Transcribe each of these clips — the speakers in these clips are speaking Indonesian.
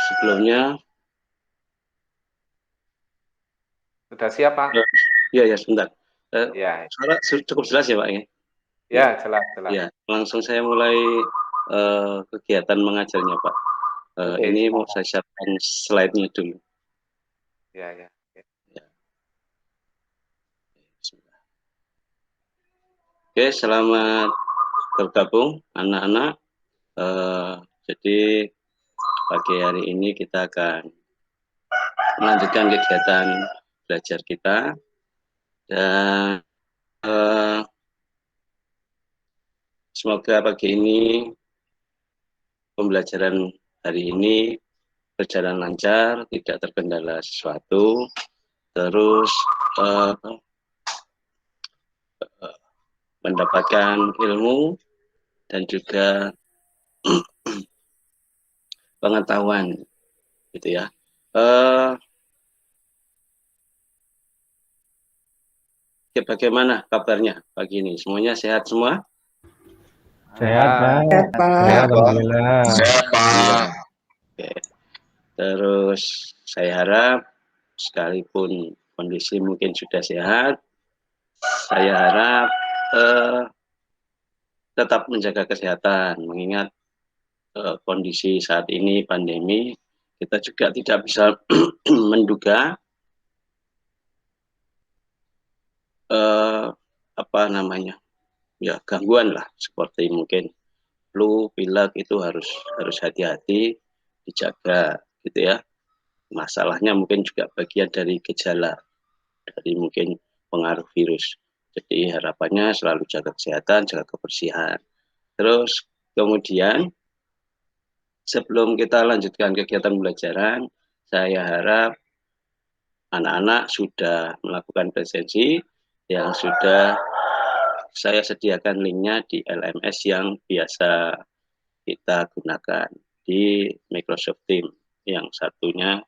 Sebelumnya Sudah siap, Pak? ya sebentar. Ya, Suara cukup jelas ya Pak ya? ya jelas. Ya, langsung saya mulai kegiatan mengajarnya Pak. Oke, Ini mau silakan. saya siapkan slide-nya dulu. Ya. Ya, bismillah. Oke, selamat bergabung anak-anak. Jadi pagi hari ini kita akan melanjutkan kegiatan belajar kita dan semoga pagi ini pembelajaran hari ini berjalan lancar, tidak terkendala sesuatu, terus mendapatkan ilmu dan juga pengetahuan, gitu ya. Bagaimana kabarnya pagi ini? Semuanya sehat semua? Sehat, Pak. Sehat, Pak. Sehat, alhamdulillah. Sehat, Pak. Oke. Terus saya harap sekalipun kondisi mungkin sudah sehat, saya harap tetap menjaga kesehatan, mengingat kondisi saat ini pandemi, kita juga tidak bisa menduga gangguan lah, seperti mungkin flu, pilek itu harus hati-hati, dijaga gitu ya. Masalahnya mungkin juga bagian dari gejala dari mungkin pengaruh virus. Jadi harapannya selalu jaga kesehatan, jaga kebersihan. Terus kemudian sebelum kita lanjutkan kegiatan pembelajaran, saya harap anak-anak sudah melakukan presensi yang sudah saya sediakan linknya di LMS yang biasa kita gunakan di Microsoft Teams. Yang satunya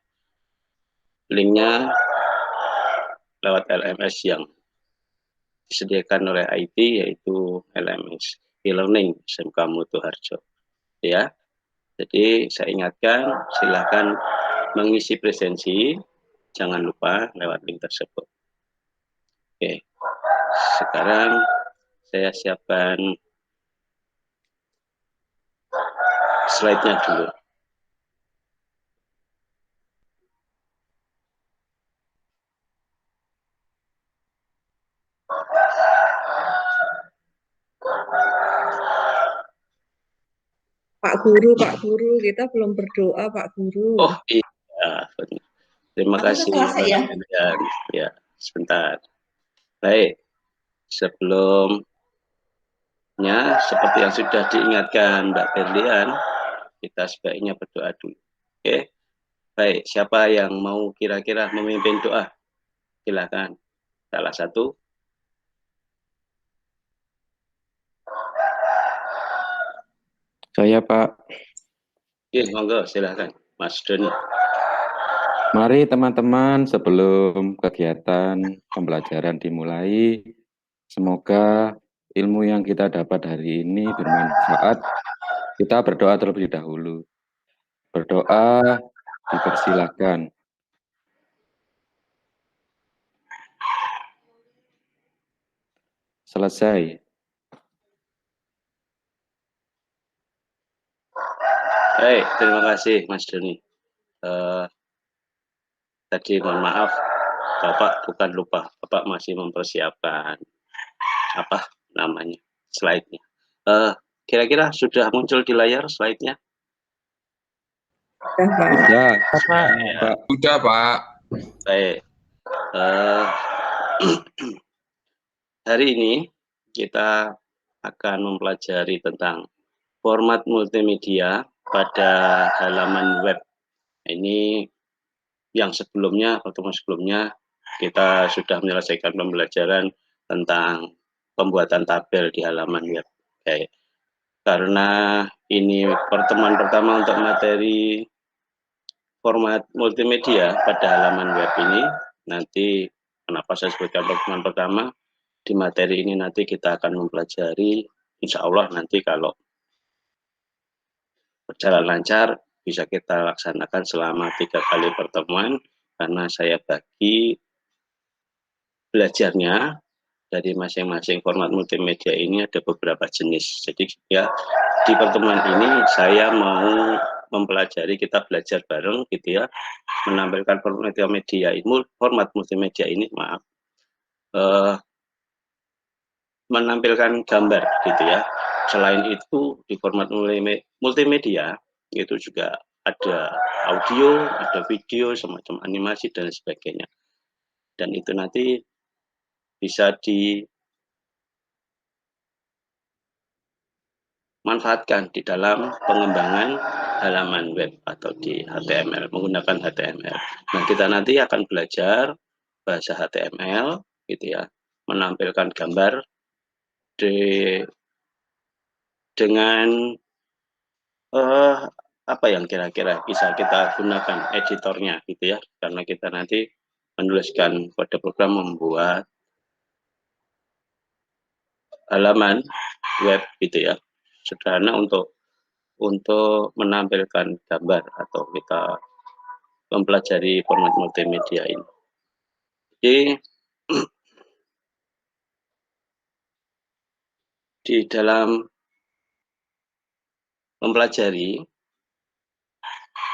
linknya lewat LMS yang disediakan oleh IT, yaitu LMS e-learning SMK Mutu Harjo. Ya, jadi saya ingatkan, silakan mengisi presensi, jangan lupa lewat link tersebut. Oke, sekarang saya siapkan slide-nya dulu. Pak Guru, kita belum berdoa, Pak Guru. Oh iya, terima kasih. Ya, sebentar. Baik, sebelumnya seperti yang sudah diingatkan Mbak Berlian, kita sebaiknya berdoa dulu. Oke, baik. Siapa yang mau kira-kira memimpin doa? Silakan. Salah satu. Saya, Pak. Oke, monggo silakan, Mas Doni. Mari teman-teman, sebelum kegiatan pembelajaran dimulai, semoga ilmu yang kita dapat hari ini bermanfaat. Kita berdoa terlebih dahulu. Berdoa dipersilakan. Selesai. Baik, terima kasih Mas Doni. Tadi mohon maaf, Bapak bukan lupa, Bapak masih mempersiapkan slide-nya. Kira-kira sudah muncul di layar slide-nya? Sudah, Pak. Sudah, Pak. Baik. hari ini kita akan mempelajari tentang format multimedia pada halaman web. Ini yang sebelumnya, pertemuan sebelumnya, kita sudah menyelesaikan pembelajaran tentang pembuatan tabel di halaman web. Oke. Karena ini pertemuan pertama untuk materi format multimedia pada halaman web ini, nanti kenapa saya sebutkan pertemuan pertama, di materi ini nanti kita akan mempelajari, insya Allah nanti kalau berjalan lancar, bisa kita laksanakan selama 3 kali pertemuan, karena saya bagi belajarnya dari masing-masing format multimedia ini ada beberapa jenis. Jadi ya di pertemuan ini saya mau mempelajari, kita belajar bareng gitu ya, menampilkan format multimedia ini, maaf, menampilkan gambar gitu ya. Selain itu di format multimedia itu juga ada audio, ada video, semacam animasi dan sebagainya. Dan itu nanti bisa dimanfaatkan di dalam pengembangan halaman web atau di HTML, menggunakan HTML. Nah, kita nanti akan belajar bahasa HTML gitu ya, menampilkan gambar dengan apa yang kira-kira bisa kita gunakan editornya gitu ya, karena kita nanti menuliskan kode program membuat halaman web gitu ya, sederhana untuk menampilkan gambar atau kita mempelajari format multimedia ini. Jadi di dalam mempelajari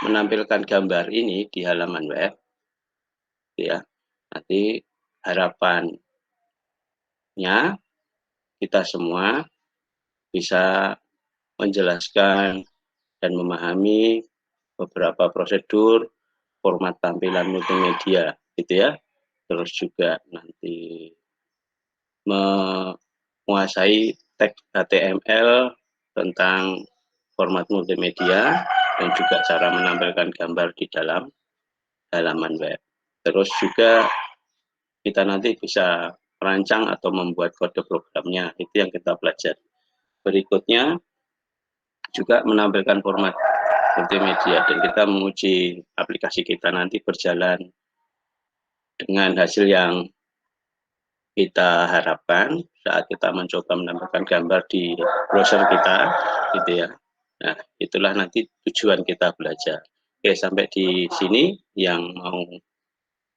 menampilkan gambar ini di halaman web ya, nanti harapannya kita semua bisa menjelaskan dan memahami beberapa prosedur format tampilan multimedia gitu ya, terus juga nanti menguasai teks HTML tentang format multimedia dan juga cara menampilkan gambar di dalam halaman web. Terus juga kita nanti bisa merancang atau membuat kode programnya, itu yang kita pelajari. Berikutnya juga menampilkan format multimedia dan kita menguji aplikasi kita nanti berjalan dengan hasil yang kita harapkan saat kita mencoba menampilkan gambar di browser kita gitu ya. Nah, itulah nanti tujuan kita belajar. Oke, sampai di sini yang mau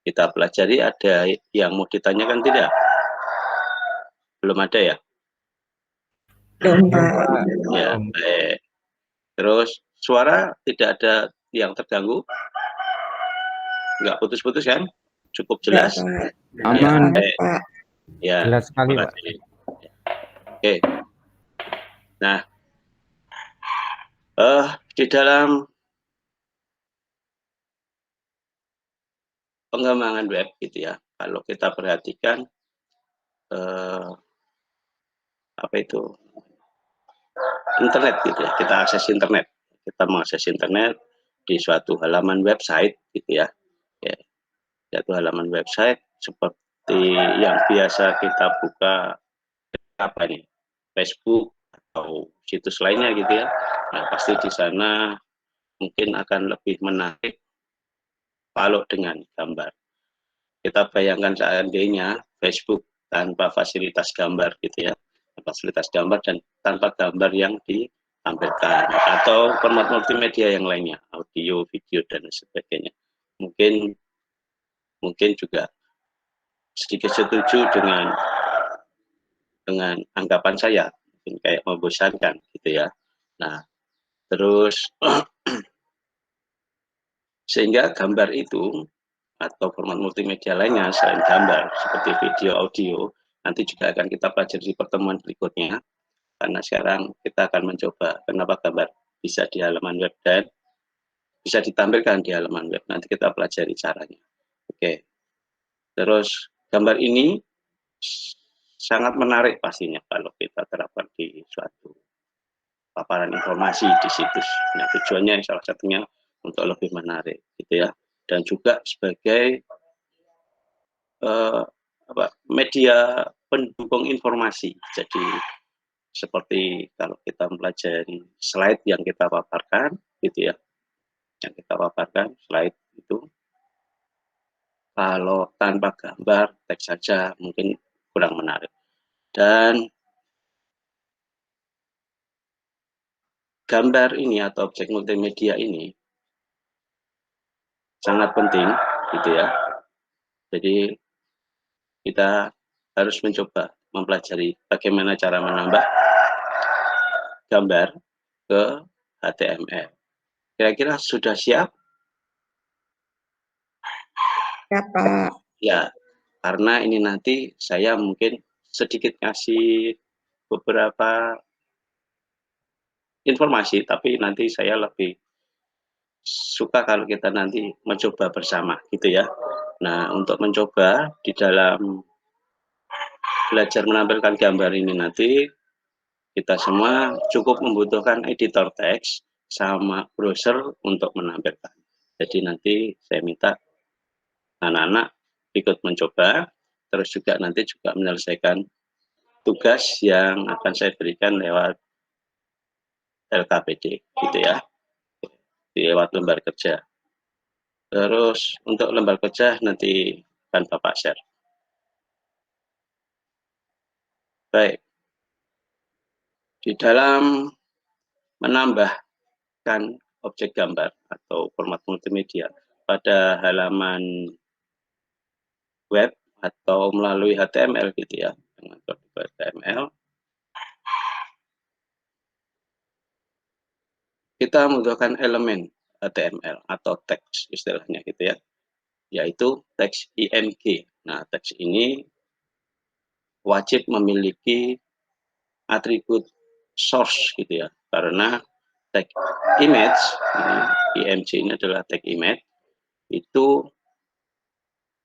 kita pelajari, ada yang mau ditanyakan tidak? Belum ada ya? Belum, Pak. Ya, baik. Terus suara tidak ada yang terganggu? Nggak putus-putus kan? Cukup jelas? Ya, Pak. Aman. Ya, baik. Pak. Ya, Jelas sekali, terima Pak. kasih. Oke. Nah, di dalam pengembangan web gitu ya, kalau kita perhatikan apa itu internet gitu ya, kita akses internet, kita mengakses internet di suatu halaman website gitu ya, suatu halaman website seperti yang biasa kita buka apa nih, Facebook atau situs lainnya gitu ya. Nah, pasti di sana mungkin akan lebih menarik kalau dengan gambar. Kita bayangkan seandainya Facebook tanpa fasilitas gambar gitu ya, fasilitas gambar dan tanpa gambar yang ditampilkan, atau format multimedia yang lainnya, audio, video dan sebagainya. Mungkin juga sedikit setuju dengan anggapan saya, mungkin kayak membosankan gitu ya. Nah, terus sehingga gambar itu atau format multimedia lainnya selain gambar seperti video, audio, nanti juga akan kita pelajari di pertemuan berikutnya, karena sekarang kita akan mencoba kenapa gambar bisa di halaman web dan bisa ditampilkan di halaman web. Nanti kita pelajari caranya. Oke. Terus gambar ini sangat menarik pastinya kalau kita terapkan di suatu paparan informasi di situs. Nah, tujuannya salah satunya untuk lebih menarik, gitu ya. Dan juga sebagai media pendukung informasi. Jadi seperti kalau kita mempelajari slide yang kita paparkan, gitu ya, yang kita paparkan slide itu, kalau tanpa gambar, teks saja mungkin kurang menarik. Dan gambar ini atau objek multimedia ini sangat penting, gitu ya. Jadi kita harus mencoba mempelajari bagaimana cara menambah gambar ke HTML. Kira-kira sudah siap? Ya, Pak. Ya, karena ini nanti saya mungkin sedikit ngasih beberapa informasi, tapi nanti saya lebih suka kalau kita nanti mencoba bersama, gitu ya. Nah, untuk mencoba di dalam belajar menampilkan gambar ini nanti, kita semua cukup membutuhkan editor teks sama browser untuk menampilkan. Jadi nanti saya minta anak-anak ikut mencoba, terus juga nanti juga menyelesaikan tugas yang akan saya berikan lewat LKPD, gitu ya, lewat lembar kerja. Terus untuk lembar kerja nanti akan Bapak share. Baik, di dalam menambahkan objek gambar atau format multimedia pada halaman web atau melalui HTML, gitu ya, dengan kode HTML, kita membutuhkan elemen HTML atau teks istilahnya, gitu ya, yaitu teks IMG. Nah, teks ini wajib memiliki atribut source, gitu ya, karena tag image, IMG ini adalah tag image, itu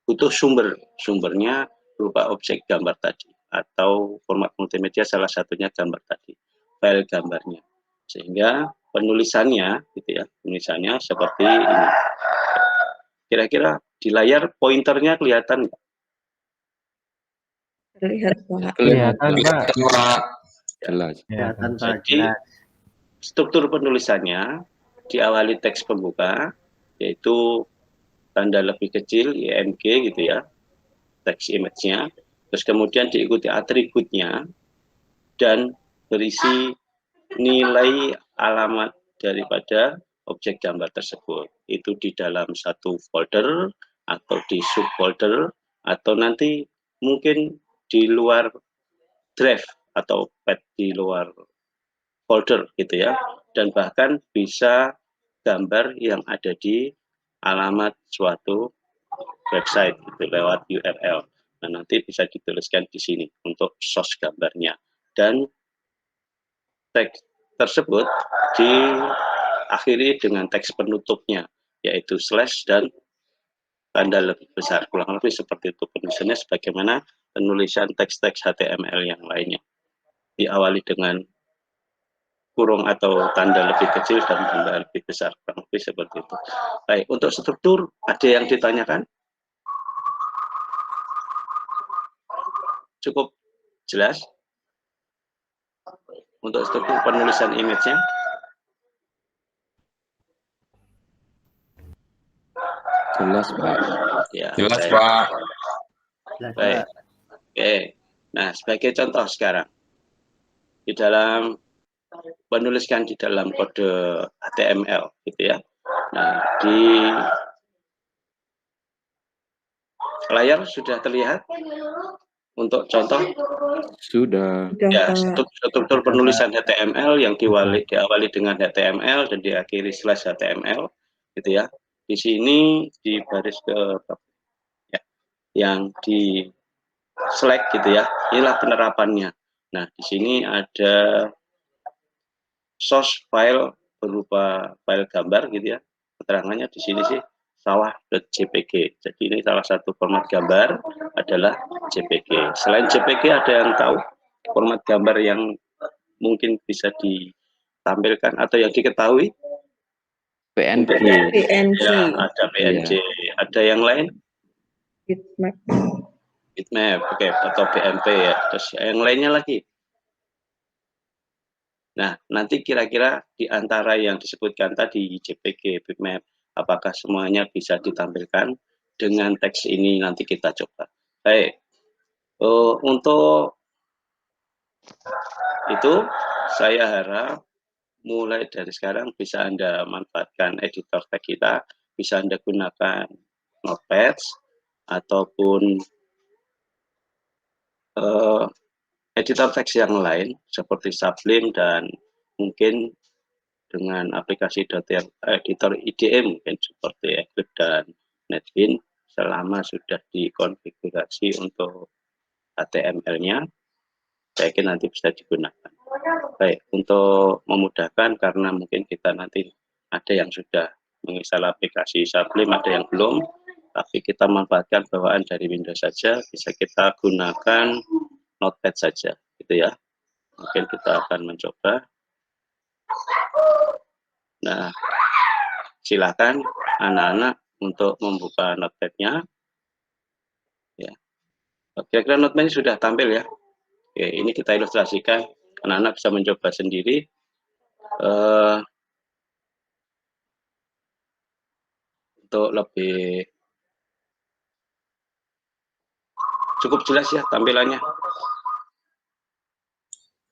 butuh sumbernya berupa objek gambar tadi, atau format multimedia salah satunya gambar tadi, file gambarnya. Sehingga penulisannya, gitu ya, penulisannya seperti ini. Kira-kira di layar pointernya kelihatan nggak? Terlihat, Pak. Kelihatan, Pak. Jelas. Kelihatan, Pak. Jadi struktur penulisannya diawali teks pembuka, yaitu tanda lebih kecil IMG, gitu ya, teks image-nya, terus kemudian diikuti atributnya dan berisi nilai alamat daripada objek gambar tersebut. Itu di dalam satu folder atau di subfolder atau nanti mungkin di luar drive atau pad di luar folder, gitu ya, dan bahkan bisa gambar yang ada di alamat suatu website, gitu, lewat URL. Nah, nanti bisa dituliskan di sini untuk source gambarnya, dan teks tersebut diakhiri dengan teks penutupnya, yaitu slash dan tanda lebih besar. Kurang lebih seperti itu penulisannya, sebagaimana penulisan teks-teks HTML yang lainnya. Diawali dengan kurung atau tanda lebih kecil dan tanda lebih besar, kurang lebih seperti itu. Baik, untuk struktur ada yang ditanyakan? Cukup jelas untuk struktur penulisan image-nya? Jelas, Pak. Ya, Jelas, baik. Pak. Baik. Oke. Nah, sebagai contoh sekarang, di dalam menuliskan di dalam kode HTML, gitu ya. Nah, di layar sudah terlihat untuk contoh? Sudah. Ya, struktur penulisan HTML yang diawali dengan HTML dan diakhiri slash HTML, gitu ya. Di sini di baris ke ya, yang di select, gitu ya. Inilah penerapannya. Nah, di sini ada source file berupa file gambar, gitu ya. Keterangannya di sini sih sawah.jpg. Jadi ini salah satu format gambar adalah JPG. Selain JPG ada yang tahu format gambar yang mungkin bisa ditampilkan atau yang diketahui? PNG. PNG, Ya, ada PNG. Ada yang lain? bitmap, Bitmap, oke, atau BMP ya. Terus yang lainnya lagi. Nah, nanti kira-kira di antara yang disebutkan tadi JPG, bitmap, apakah semuanya bisa ditampilkan dengan teks ini? Nanti kita coba. Baik, untuk itu saya harap mulai dari sekarang bisa Anda manfaatkan editor teks kita, bisa Anda gunakan Notepad ataupun editor teks yang lain seperti Sublime dan mungkin dengan aplikasi editor IDE mungkin seperti Eclipse dan NetBeans selama sudah dikonfigurasi untuk HTML-nya, saya kira nanti bisa digunakan. Baik, untuk memudahkan karena mungkin kita nanti ada yang sudah menginstal aplikasi Sublime, ada yang belum, tapi kita manfaatkan bawaan dari Windows saja, bisa kita gunakan Notepad saja, gitu ya. Mungkin kita akan mencoba. Nah, silakan anak-anak untuk membuka notepad-nya. Ya. Kira-kira notepad-nya sudah tampil ya. Oke, ini kita ilustrasikan. Anak-anak bisa mencoba sendiri. Untuk lebih cukup jelas ya tampilannya.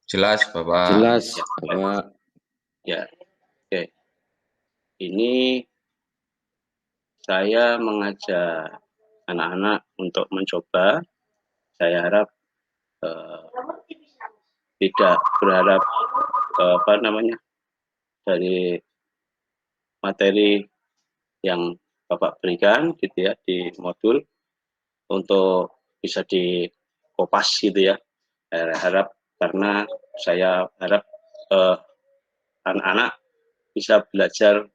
Jelas, Bapak. Jelas, Bapak. Ya, oke. Ini saya mengajak anak-anak untuk mencoba. Saya harap tidak berharap dari materi yang Bapak berikan gitu ya di modul untuk bisa dikopas gitu ya. Saya harap karena saya harap anak-anak bisa belajar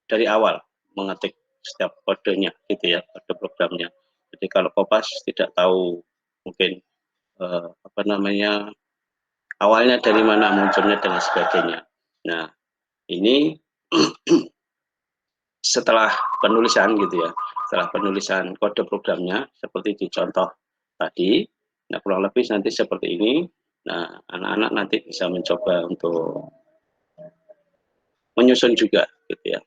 dari awal mengetik setiap kodenya gitu ya, kode programnya. Jadi kalau kopas tidak tahu mungkin awalnya dari mana munculnya dan sebagainya. Nah, ini setelah penulisan gitu ya, setelah penulisan kode programnya seperti di contoh tadi, nah kurang lebih nanti seperti ini. Nah, anak-anak nanti bisa mencoba untuk menyusun juga gitu ya,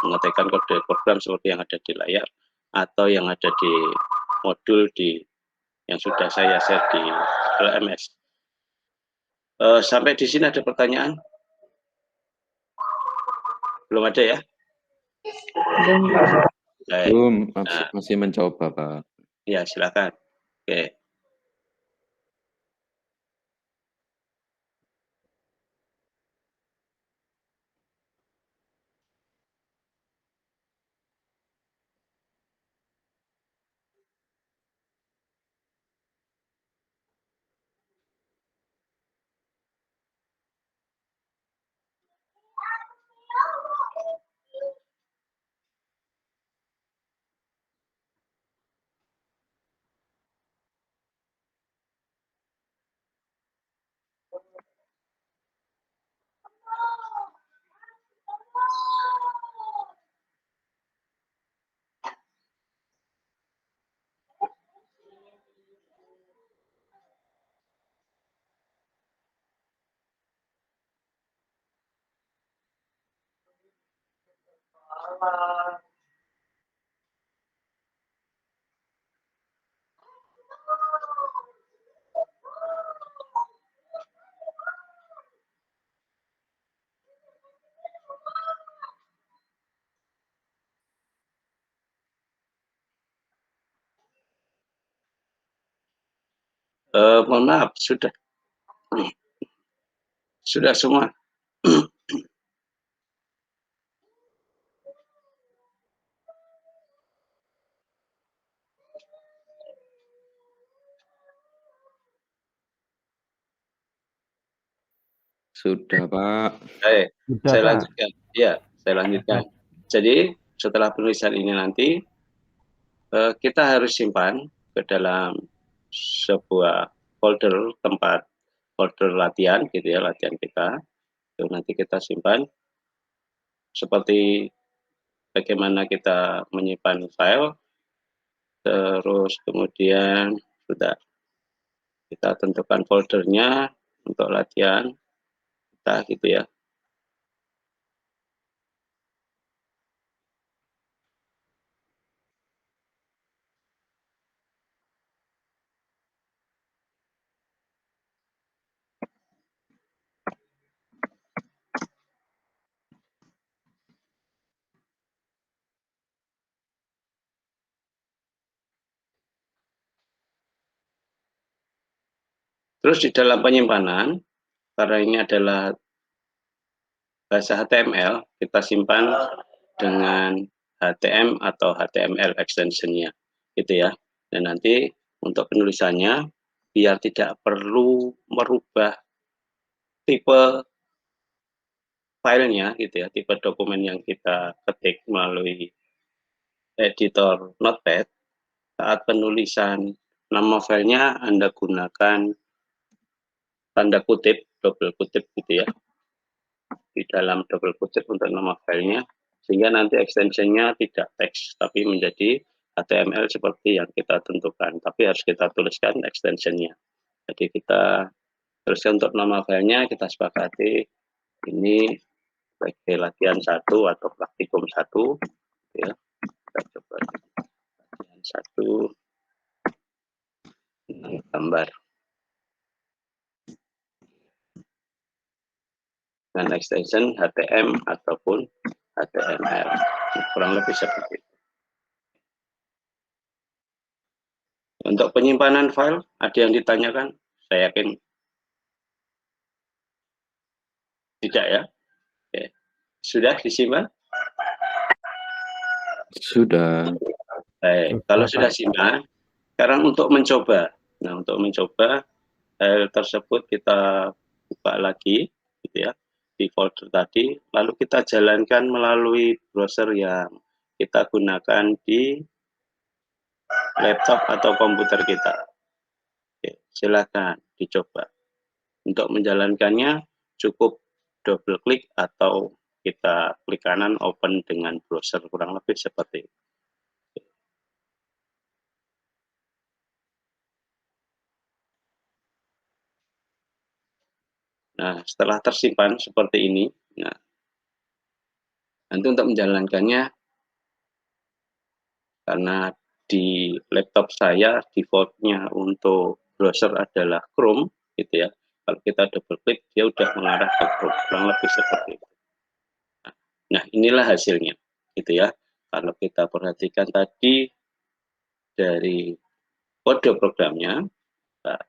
mengetikkan kode program seperti yang ada di layar atau yang ada di modul yang sudah saya share di LMS. Sampai di sini ada pertanyaan? Belum ada ya? belum, Pak. Baik. Belum, masih mencoba, Pak. Ya, silakan. Oke. Mohon maaf, sudah semua. Sudah, Pak. Baik, Sudah, saya Pak. lanjutkan. Ya, saya lanjutkan. Jadi setelah penulisan ini nanti kita harus simpan ke dalam sebuah folder folder latihan gitu ya, latihan kita. Itu nanti kita simpan seperti bagaimana kita menyimpan file, terus kemudian sudah kita tentukan foldernya untuk latihan kita gitu ya. Terus di dalam penyimpanan, karena ini adalah bahasa HTML, kita simpan dengan HTML atau HTML extension-nya, gitu ya. Dan nanti untuk penulisannya, biar tidak perlu merubah tipe filenya, gitu ya, tipe dokumen yang kita ketik melalui editor Notepad, saat penulisan nama filenya Anda gunakan tanda kutip, double kutip gitu ya, di dalam double kutip untuk nama filenya, sehingga nanti extensionnya tidak teks, tapi menjadi HTML seperti yang kita tentukan, tapi harus kita tuliskan extensionnya. Jadi kita tuliskan untuk nama filenya, kita sepakati ini sebagai latihan 1 atau praktikum 1, ya. Kita coba latihan 1 dengan gambar dengan extension HTML ataupun HTML, kurang lebih seperti itu. Untuk penyimpanan file, ada yang ditanyakan? Saya yakin tidak ya. Oke. Sudah disimpan? Sudah. Baik, kalau sudah simpan, sekarang untuk mencoba. Nah, untuk mencoba file tersebut kita buka lagi, gitu ya, di folder tadi, lalu kita jalankan melalui browser yang kita gunakan di laptop atau komputer kita. Oke, silakan dicoba. Untuk menjalankannya cukup double klik atau kita klik kanan open dengan browser, kurang lebih seperti itu. Nah, setelah tersimpan seperti ini, nah, nanti untuk menjalankannya, karena di laptop saya defaultnya untuk browser adalah Chrome, gitu ya. Kalau kita double klik, dia udah mengarah ke Chrome, kurang lebih seperti itu. Nah, inilah hasilnya, gitu ya. Kalau kita perhatikan tadi dari kode programnya, nah,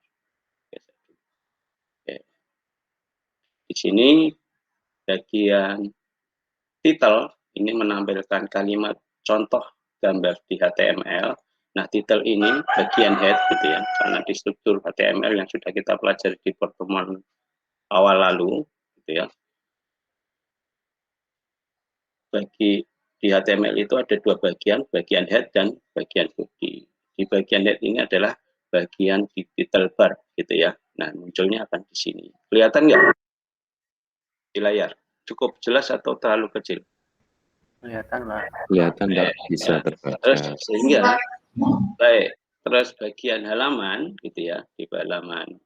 di sini bagian title ini menampilkan kalimat contoh gambar di HTML. Nah, title ini bagian head gitu ya, karena di struktur HTML yang sudah kita pelajari di pertemuan awal lalu gitu ya. Bagi di HTML itu ada dua bagian head dan bagian body. Di bagian head ini adalah bagian di title bar gitu ya. Nah, munculnya akan di sini. Kelihatan nggak di layar? Cukup jelas atau terlalu kecil? Kelihatan, Pak. Kelihatan tak bisa terbaca. Terus sehingga baik, terus bagian halaman gitu ya, di halaman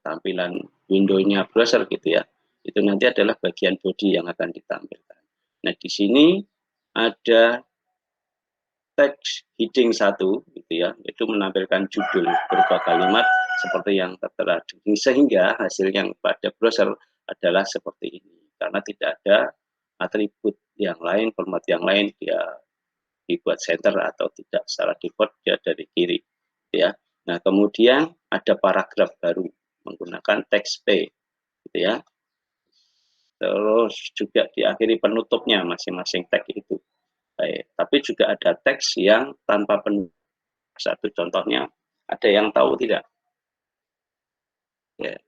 tampilan window-nya browser gitu ya, itu nanti adalah bagian body yang akan ditampilkan. Nah, di sini ada teks heading 1 gitu ya, itu menampilkan judul berupa kalimat seperti yang tertera, sehingga hasil yang pada browser adalah seperti ini, karena tidak ada atribut yang lain, format yang lain, dia dibuat center atau tidak, secara default dia dari kiri ya. Nah, kemudian ada paragraf baru menggunakan teks P gitu ya. Terus juga diakhiri penutupnya masing-masing teks itu. Baik, tapi juga ada teks yang tanpa penutup. Satu contohnya, ada yang tahu tidak? Ya,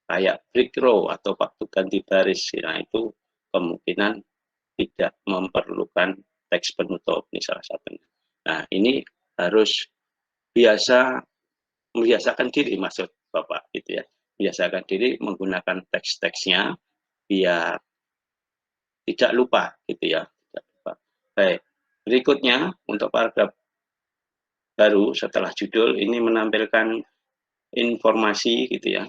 kayak break row atau waktu ganti baris. Nah, itu kemungkinan tidak memerlukan teks penutup ini salah satunya. Nah, ini harus membiasakan diri, maksud Bapak gitu ya. Biasakan diri menggunakan teks-teksnya biar tidak lupa gitu ya. Tidak lupa. Baik, berikutnya untuk paragraf baru setelah judul ini menampilkan informasi gitu ya.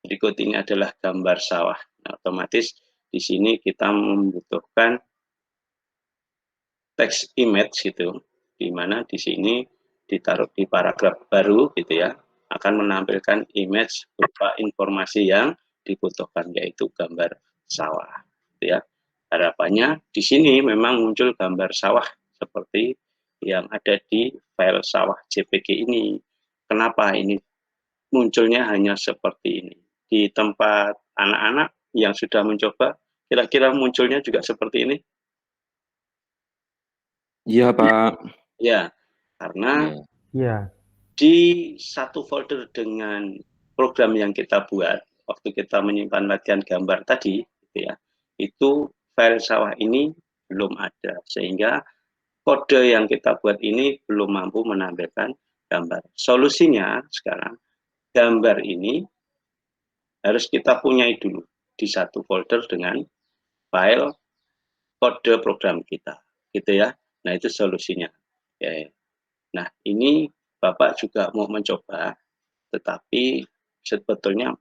Berikut ini adalah gambar sawah. Nah, otomatis di sini kita membutuhkan teks image gitu, di mana di sini ditaruh di paragraf baru gitu ya, akan menampilkan image berupa informasi yang dibutuhkan yaitu gambar sawah gitu ya. Harapannya di sini memang muncul gambar sawah seperti yang ada di file sawah JPG ini. Kenapa ini munculnya hanya seperti ini? Di tempat anak-anak yang sudah mencoba, kira-kira munculnya juga seperti ini? Iya, Pak. Ya, karena Ya. Iya. di satu folder dengan program yang kita buat waktu kita menyimpan latihan gambar tadi gitu ya, itu file sawah ini belum ada, sehingga kode yang kita buat ini belum mampu menampilkan gambar. Solusinya sekarang gambar ini harus kita punyai dulu di satu folder dengan file kode program kita gitu ya. Nah, itu solusinya ya. Nah, ini Bapak juga mau mencoba, tetapi sebetulnya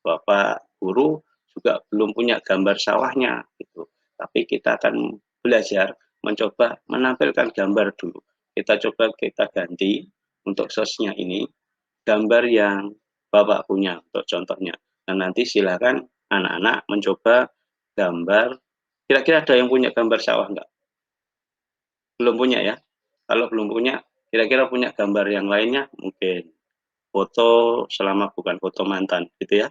Bapak guru juga belum punya gambar sawahnya gitu. Tapi kita akan belajar mencoba menampilkan gambar dulu. Kita ganti untuk source-nya ini gambar yang Bapak punya untuk contohnya. Dan nanti silakan anak-anak mencoba gambar. Kira-kira ada yang punya gambar sawah enggak? Belum punya ya? Kalau belum punya, kira-kira punya gambar yang lainnya mungkin foto selama bukan foto mantan gitu ya.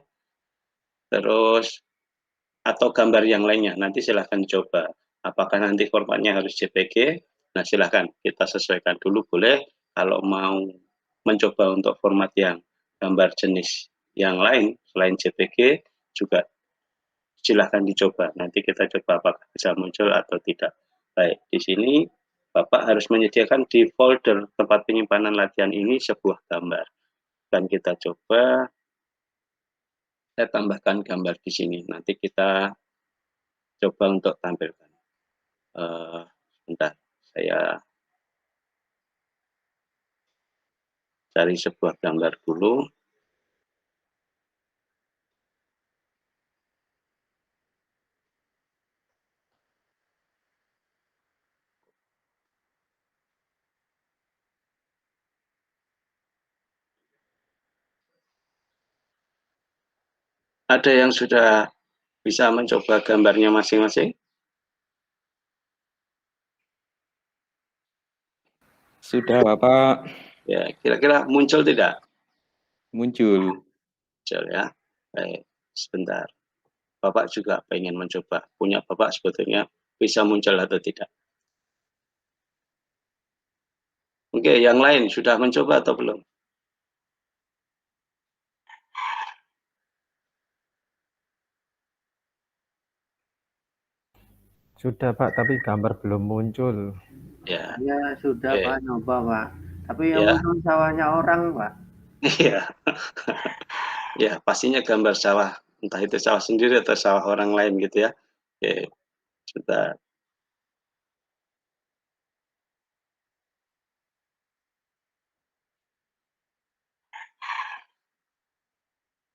Terus atau gambar yang lainnya, nanti silahkan coba. Apakah nanti formatnya harus JPG? Nah, silahkan kita sesuaikan dulu boleh. Kalau mau mencoba untuk format yang gambar jenis yang lain selain JPG juga silahkan dicoba. Nanti kita coba apakah bisa muncul atau tidak. Baik, di sini Bapak harus menyediakan di folder tempat penyimpanan latihan ini sebuah gambar. Dan kita coba, saya tambahkan gambar di sini. Nanti kita coba untuk tampilkan. Sebentar, saya cari sebuah gambar dulu. Ada yang sudah bisa mencoba gambarnya masing-masing? Sudah, Bapak. Ya, kira-kira muncul tidak? Muncul. Muncul ya. Baik, sebentar. Bapak juga pengen mencoba. Punya Bapak sebetulnya bisa muncul atau tidak? Oke, yang lain sudah mencoba atau belum? Sudah Pak, tapi gambar belum muncul. Ya, Ya sudah oke. Pak, nyoba Pak. Tapi yang Ya, muncul sawahnya orang Pak. iya. Ya, pastinya gambar sawah. Entah itu sawah sendiri atau sawah orang lain gitu ya. Oke, sebentar.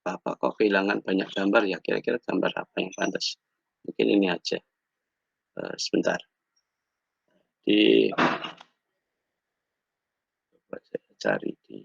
Bapak kok kehilangan banyak gambar ya? Kira-kira gambar apa yang pantas? Mungkin ini aja. Sebentar. Di coba saya cari di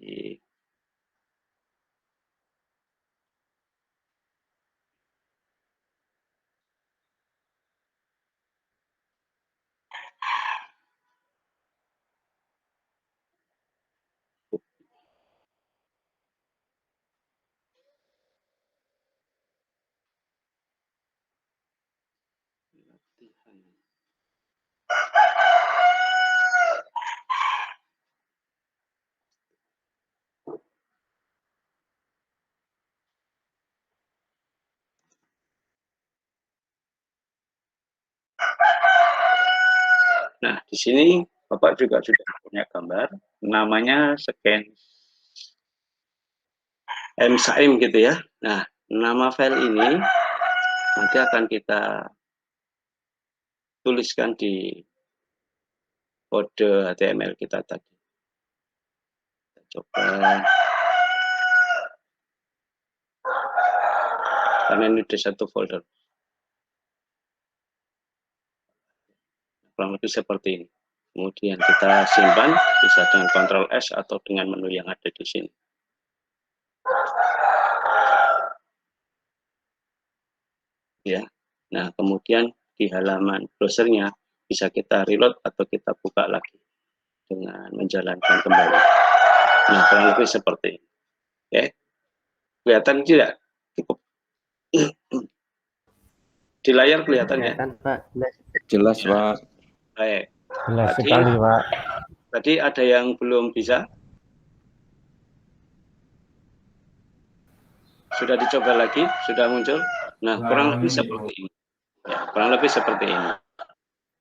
latihan. Nah, di sini Bapak juga sudah punya gambar, namanya scan MSAIM gitu ya. Nah, nama file ini nanti akan kita tuliskan di kode HTML kita tadi. Kita coba. Karena ini di satu folder. Kurang lebih seperti ini. Kemudian kita simpan, bisa dengan Ctrl S atau dengan menu yang ada di sini. Ya. Nah, kemudian di halaman browsernya bisa kita reload atau kita buka lagi dengan menjalankan kembali. Nah, kurang lebih seperti ini. Oke. Kelihatan tidak? Cukup. Di layar kelihatan ya? Kelihatan, Pak. Jelas, Pak. Baik. Jelas sekali, Pak. Tadi ada yang belum bisa? Sudah dicoba lagi? Sudah muncul? Nah, kurang lebih seperti ini. Ya, kurang lebih seperti ini.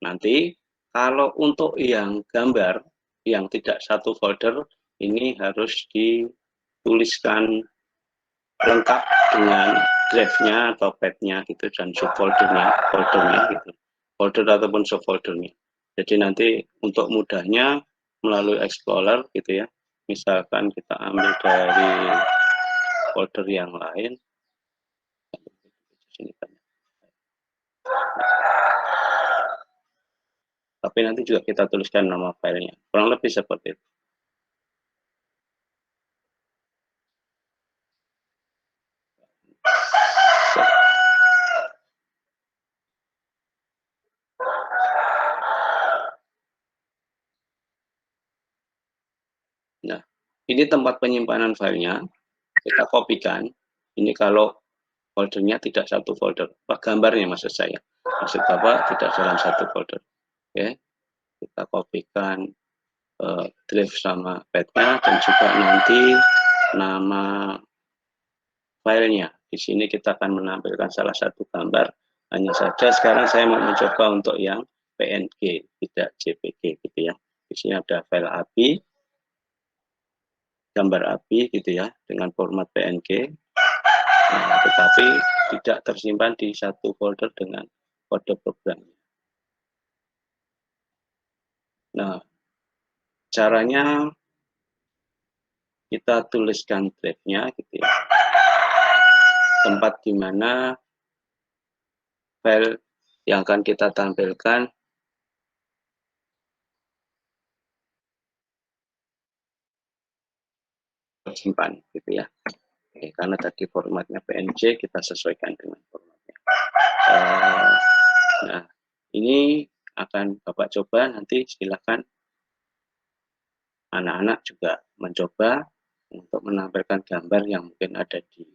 Nanti, kalau untuk yang gambar, yang tidak satu folder, ini harus dituliskan lengkap dengan drive-nya atau path-nya gitu, dan foldernya gitu. Folder ataupun subfoldernya. Jadi nanti untuk mudahnya melalui Explorer gitu ya. Misalkan kita ambil dari folder yang lain. Tapi nanti juga kita tuliskan nama filenya. Kurang lebih seperti itu. Nah, ini tempat penyimpanan filenya. Kita kopikan. Ini kalau foldernya tidak satu folder. Gambarnya maksud saya. Maksud Bapak tidak dalam satu folder. Oke. Kita kopikan drive sama path-nya dan juga nanti nama filenya. Di sini kita akan menampilkan salah satu gambar. Hanya saja sekarang saya mau mencoba untuk yang PNG, tidak JPG gitu ya. Di sini ada file API, gambar API gitu ya, dengan format PNG. Nah, tetapi tidak tersimpan di satu folder dengan kode program. Nah, caranya kita tuliskan drive-nya gitu ya. Tempat di mana file yang akan kita tampilkan tersimpan gitu ya. Oke, karena tadi formatnya PNG, kita sesuaikan dengan formatnya. Nah, ini akan Bapak coba, nanti silakan anak-anak juga mencoba untuk menampilkan gambar yang mungkin ada di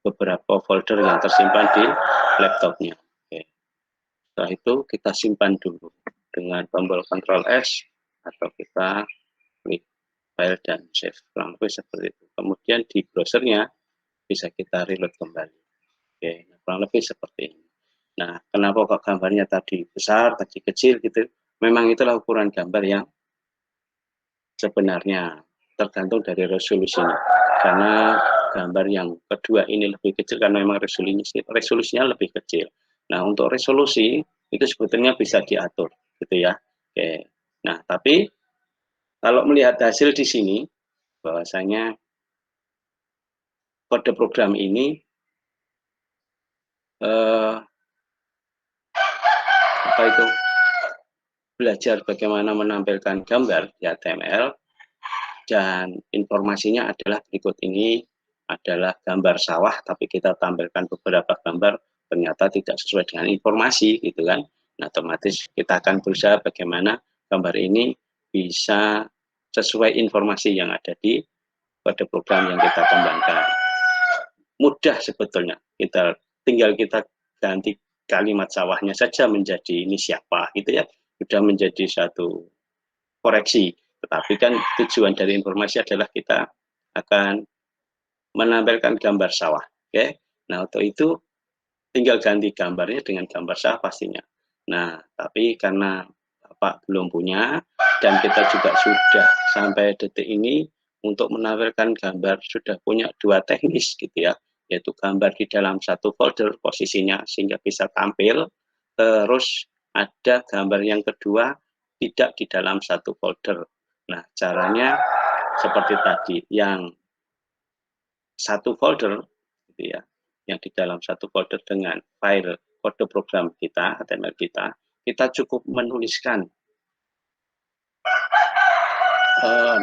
beberapa folder yang tersimpan di laptopnya. Oke. Setelah itu kita simpan dulu dengan tombol Ctrl S atau kita klik file dan save, kurang lebih seperti itu. Kemudian di browsernya bisa kita reload kembali. Oke, kurang lebih seperti ini. Nah, kenapa kok gambarnya tadi besar, tadi kecil gitu? Memang itulah ukuran gambar yang sebenarnya tergantung dari resolusinya. Karena gambar yang kedua ini lebih kecil karena memang resolusinya lebih kecil. Nah, untuk resolusi itu sebetulnya bisa diatur gitu ya. Oke. Nah, tapi kalau melihat hasil di sini bahwasanya kode program ini belajar bagaimana menampilkan gambar di HTML, dan informasinya adalah berikut ini. Adalah gambar sawah, tapi kita tampilkan beberapa gambar ternyata tidak sesuai dengan informasi gitu kan. Nah, otomatis kita akan berusaha bagaimana gambar ini bisa sesuai informasi yang ada di kode program yang kita kembangkan. Mudah sebetulnya, tinggal kita ganti kalimat sawahnya saja menjadi ini siapa gitu ya, sudah menjadi satu koreksi. Tetapi kan tujuan dari informasi adalah kita akan menampilkan gambar sawah. Oke. Nah, untuk itu tinggal ganti gambarnya dengan gambar sawah pastinya. Nah, tapi karena Bapak belum punya, dan kita juga sudah sampai detik ini untuk menampilkan gambar sudah punya 2 teknis gitu ya, yaitu gambar di dalam satu folder posisinya sehingga bisa tampil, terus ada gambar yang kedua tidak di dalam satu folder. Nah, caranya seperti tadi, yang satu folder gitu ya, yang di dalam satu folder dengan file kode program kita, HTML kita cukup menuliskan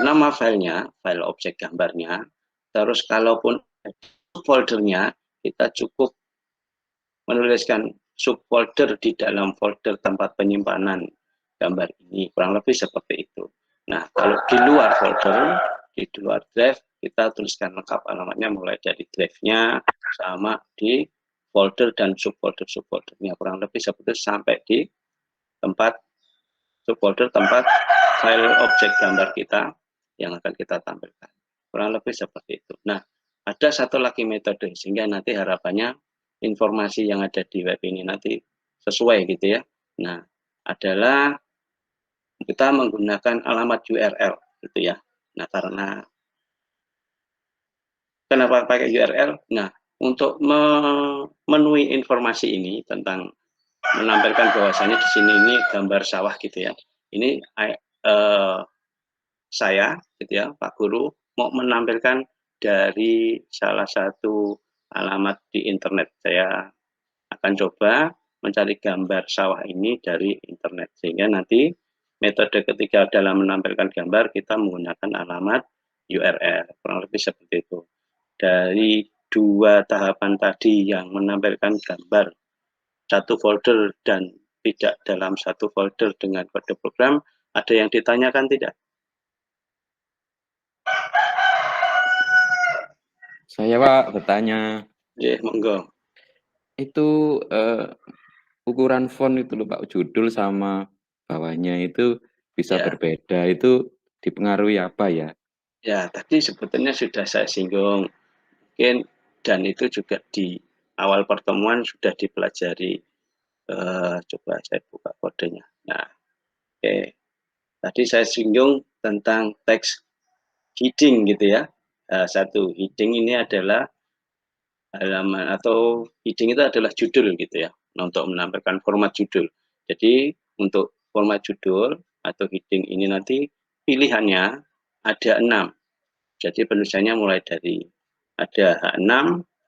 nama filenya, file objek gambarnya, terus kalaupun foldernya, kita cukup menuliskan subfolder di dalam folder tempat penyimpanan gambar ini, kurang lebih seperti itu. Nah, kalau di luar folder, di luar drive, kita tuliskan lengkap alamatnya mulai dari drive-nya sama di folder dan subfoldernya, kurang lebih seperti itu sampai di tempat subfolder tempat file objek gambar kita yang akan kita tampilkan. Kurang lebih seperti itu. Nah, ada satu lagi metode sehingga nanti harapannya informasi yang ada di web ini nanti sesuai gitu ya. Nah, adalah kita menggunakan alamat URL gitu ya. Nah, karena kenapa pakai URL? Nah, untuk memenuhi informasi ini tentang menampilkan bahwasanya di sini ini gambar sawah gitu ya. Ini saya gitu ya, Pak Guru mau menampilkan dari salah satu alamat di internet. Saya akan coba mencari gambar sawah ini dari internet sehingga nanti metode ketiga dalam menampilkan gambar kita menggunakan alamat URL, kurang lebih seperti itu. Dari 2 tahapan tadi yang menampilkan gambar satu folder dan tidak dalam satu folder dengan kode program, ada yang ditanyakan tidak? Saya Pak bertanya, Ya, monggo. itu ukuran font itu loh Pak, judul sama bawahnya itu bisa Ya. berbeda, itu dipengaruhi apa ya? Ya, tadi sebetulnya sudah saya singgung, mungkin dan itu juga di awal pertemuan sudah dipelajari. Coba saya buka kodenya. Nah, oke. Tadi saya singgung tentang teks heading gitu ya. Satu heading ini adalah halaman atau heading itu adalah judul gitu ya. Nah, untuk menampilkan format judul. Jadi untuk format judul atau heading ini nanti pilihannya ada 6. Jadi penulisannya mulai dari ada H6,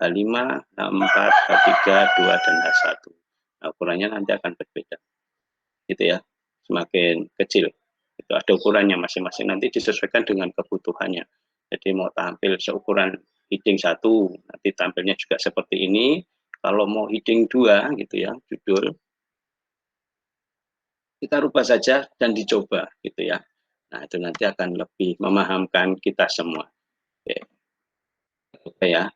H5, H4, H3, 2, dan H1. Nah, ukurannya nanti akan berbeda. Gitu ya. Semakin kecil. Itu ada ukurannya masing-masing, nanti disesuaikan dengan kebutuhannya. Jadi mau tampil seukuran heading 1, nanti tampilnya juga seperti ini. Kalau mau heading 2 gitu ya, judul, kita rubah saja dan dicoba gitu ya. Nah, itu nanti akan lebih memahamkan kita semua. Oke ya.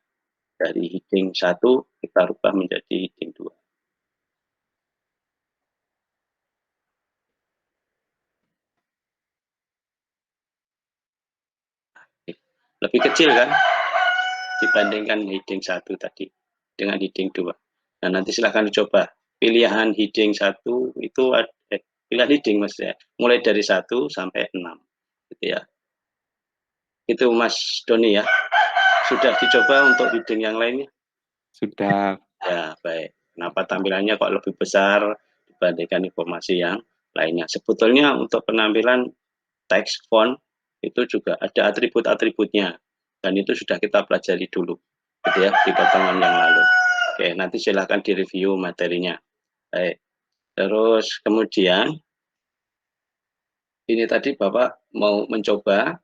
Dari heading 1 kita rubah menjadi heading 2. Lebih kecil kan dibandingkan heading 1 tadi dengan heading 2. Nah, nanti silahkan dicoba. Pilihan heading 1 itu pilihan heading maksudnya mulai dari 1 sampai 6 gitu ya. Itu Mas Doni ya. Sudah dicoba untuk heading yang lainnya? Sudah. Ya, baik. Kenapa tampilannya kok lebih besar dibandingkan informasi yang lainnya? Sebetulnya untuk penampilan teks font itu juga ada atribut-atributnya dan itu sudah kita pelajari dulu gitu ya di pertemuan yang lalu. Oke, nanti silahkan direview materinya. Baik. Terus kemudian ini tadi Bapak mau mencoba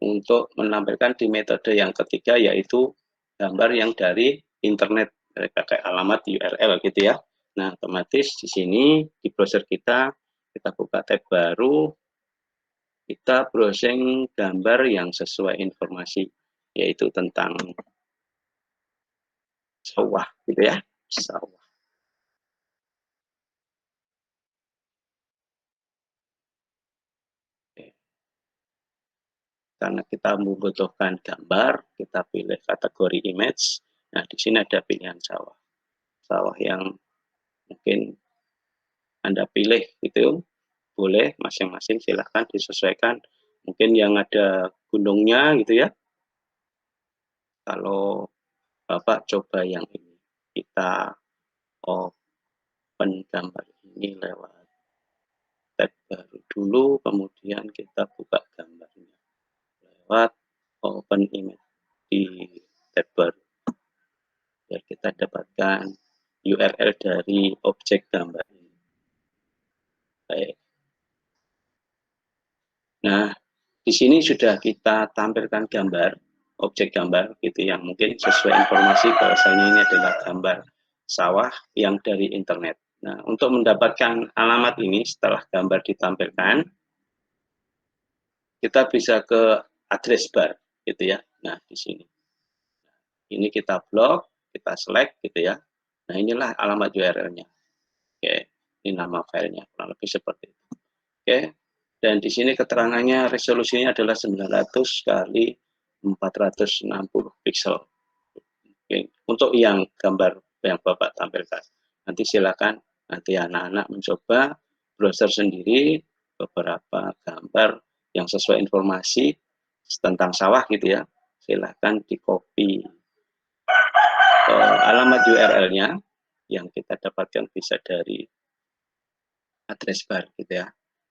untuk menampilkan di metode yang ketiga yaitu gambar yang dari internet pakai alamat URL gitu ya. Nah, otomatis di sini di browser kita buka tab baru, kita browsing gambar yang sesuai informasi yaitu tentang sawah gitu ya, sawah. Karena kita membutuhkan gambar, kita pilih kategori image. Nah, di sini ada pilihan sawah. Sawah yang mungkin Anda pilih gitu, boleh masing-masing silahkan disesuaikan. Mungkin yang ada gunungnya gitu ya. Kalau Bapak coba yang ini, kita open gambar ini lewat tab baru dulu, kemudian kita buka gambarnya lewat open image di tab baru. Biar kita dapatkan URL dari objek gambar ini. Baik. Nah, di sini sudah kita tampilkan gambar, objek gambar gitu yang mungkin sesuai informasi bahwasanya ini adalah gambar sawah yang dari internet. Nah, untuk mendapatkan alamat ini setelah gambar ditampilkan, kita bisa ke address bar gitu ya. Nah, di sini. Ini kita blok, kita select gitu ya. Nah, inilah alamat URL-nya. Oke, ini nama filenya, kurang lebih seperti itu. Oke, dan di sini keterangannya resolusinya adalah 900 kali 460 pixel. Oke, untuk yang gambar yang Bapak tampilkan. Nanti silakan nanti anak-anak mencoba browser sendiri beberapa gambar yang sesuai informasi tentang sawah gitu ya. Silakan di copy alamat URL-nya yang kita dapatkan bisa dari address bar gitu ya.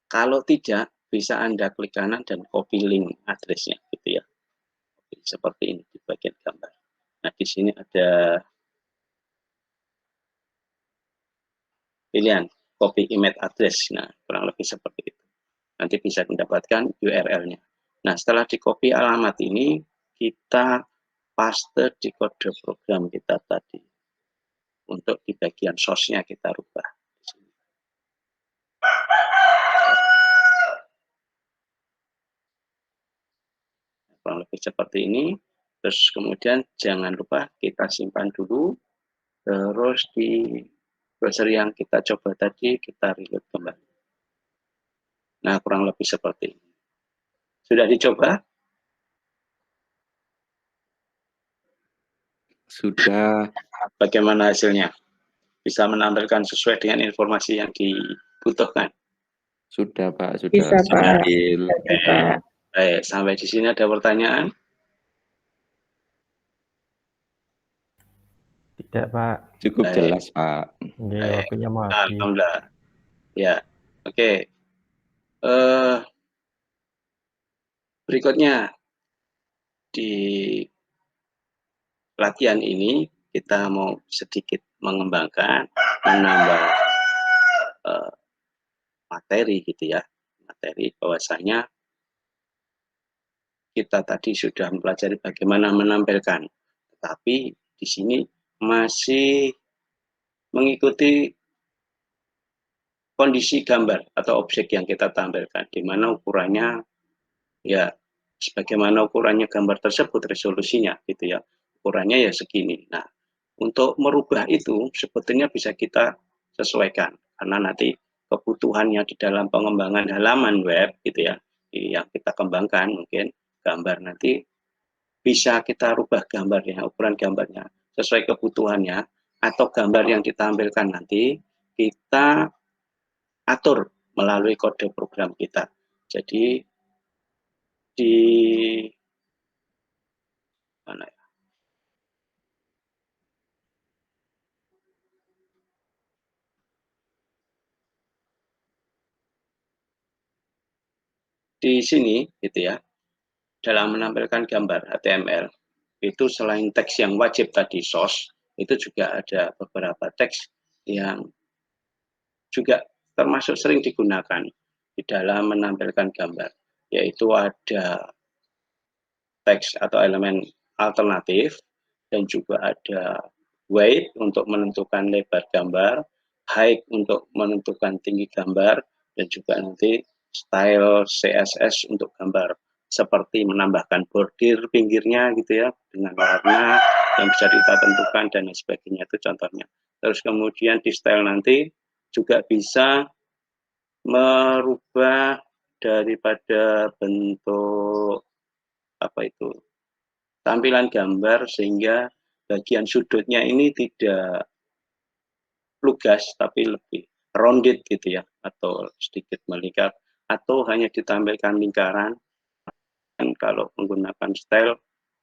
Kalau tidak, bisa Anda klik kanan dan copy link address-nya gitu ya. Seperti ini di bagian gambar. Nah, di sini ada pilihan copy image address. Nah, kurang lebih seperti itu. Nanti bisa mendapatkan URL-nya. Nah, setelah di copy alamat ini, kita paste di kode program kita tadi. Untuk di bagian source-nya kita rubah. Kurang lebih seperti ini. Terus kemudian jangan lupa kita simpan dulu. Terus di browser yang kita coba tadi kita reload kembali. Nah, kurang lebih seperti ini. Sudah dicoba? Sudah. Bagaimana hasilnya? Bisa menampilkan sesuai dengan informasi yang dibutuhkan? Sudah, Pak. Sudah. Bisa, Pak. Pak. Baik, sampai di sini ada pertanyaan? Tidak, Pak. Cukup Baik. jelas, Pak. Nggih, waktunya mau habis. Alhamdulillah. Ya, oke. Berikutnya di latihan ini kita mau sedikit mengembangkan, menambah materi gitu ya. Materi bahwasanya kita tadi sudah mempelajari bagaimana menampilkan, tetapi di sini masih mengikuti kondisi gambar atau objek yang kita tampilkan, di mana ukurannya ya sebagaimana ukurannya gambar tersebut resolusinya gitu ya, ukurannya ya segini. Nah, untuk merubah itu sebetulnya bisa kita sesuaikan karena nanti kebutuhannya di dalam pengembangan halaman web gitu ya, yang kita kembangkan mungkin gambar nanti bisa kita rubah gambarnya, ukuran gambarnya sesuai kebutuhannya, atau gambar yang ditampilkan nanti kita atur melalui kode program kita. Jadi di mana ya? Di sini gitu ya, dalam menampilkan gambar HTML itu selain teks yang wajib tadi source, itu juga ada beberapa teks yang juga termasuk sering digunakan di dalam menampilkan gambar, yaitu ada teks atau elemen alternatif dan juga ada weight untuk menentukan lebar gambar, height untuk menentukan tinggi gambar, dan juga nanti style CSS untuk gambar seperti menambahkan bordir pinggirnya gitu ya dengan warna yang bisa kita tentukan dan sebagainya, itu contohnya. Terus kemudian di style nanti juga bisa merubah daripada bentuk apa itu tampilan gambar sehingga bagian sudutnya ini tidak lugas tapi lebih rounded gitu ya, atau sedikit melingkar, atau hanya ditampilkan lingkaran. Dan kalau menggunakan style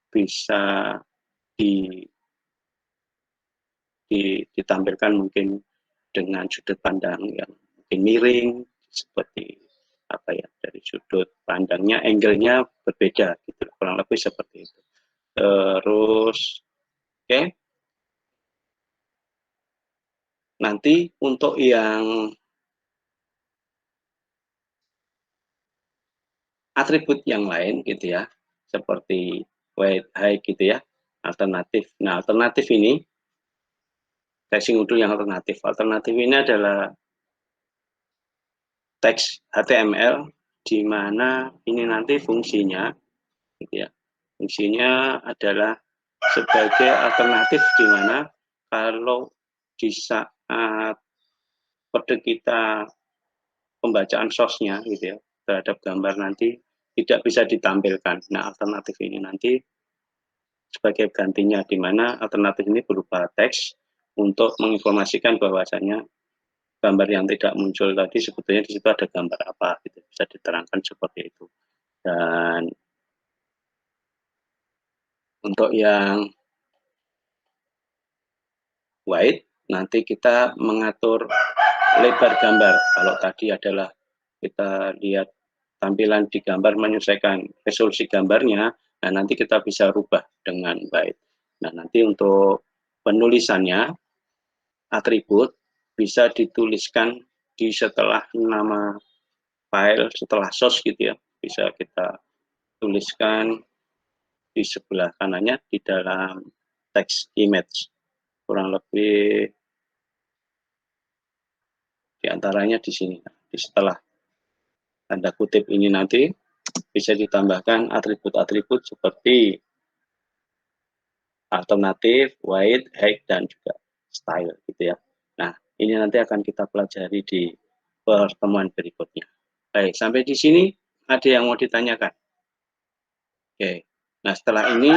bisa ditampilkan mungkin dengan sudut pandang yang mungkin miring, seperti apa ya, dari sudut pandangnya, angle-nya berbeda gitu, kurang lebih seperti itu. Terus oke, nanti untuk yang atribut yang lain gitu ya, seperti weight, height gitu ya, alternatif. Nah, alternatif ini teksting udul yang alternatif. Alternatif ini adalah teks HTML di mana ini nanti fungsinya gitu ya. Fungsinya adalah sebagai alternatif di mana kalau di saat kode kita pembacaan source-nya gitu ya terhadap gambar nanti tidak bisa ditampilkan. Nah, alternatif ini nanti sebagai gantinya di mana alternatif ini berupa teks untuk menginformasikan bahwasanya gambar yang tidak muncul tadi sebetulnya di situ ada gambar apa gitu, bisa diterangkan seperti itu. Dan untuk yang white nanti kita mengatur lebar gambar. Kalau tadi adalah kita lihat tampilan di gambar menyesuaikan resolusi gambarnya, nah nanti kita bisa rubah dengan white. Nah, nanti untuk penulisannya atribut bisa dituliskan di setelah nama file, setelah source gitu ya, bisa kita tuliskan di sebelah kanannya di dalam teks image, kurang lebih diantaranya di sini, di setelah tanda kutip ini nanti bisa ditambahkan atribut-atribut seperti alternatif, white, height, dan juga style gitu ya. Nah, ini nanti akan kita pelajari di pertemuan berikutnya. Baik, sampai di sini ada yang mau ditanyakan? Oke, nah setelah ini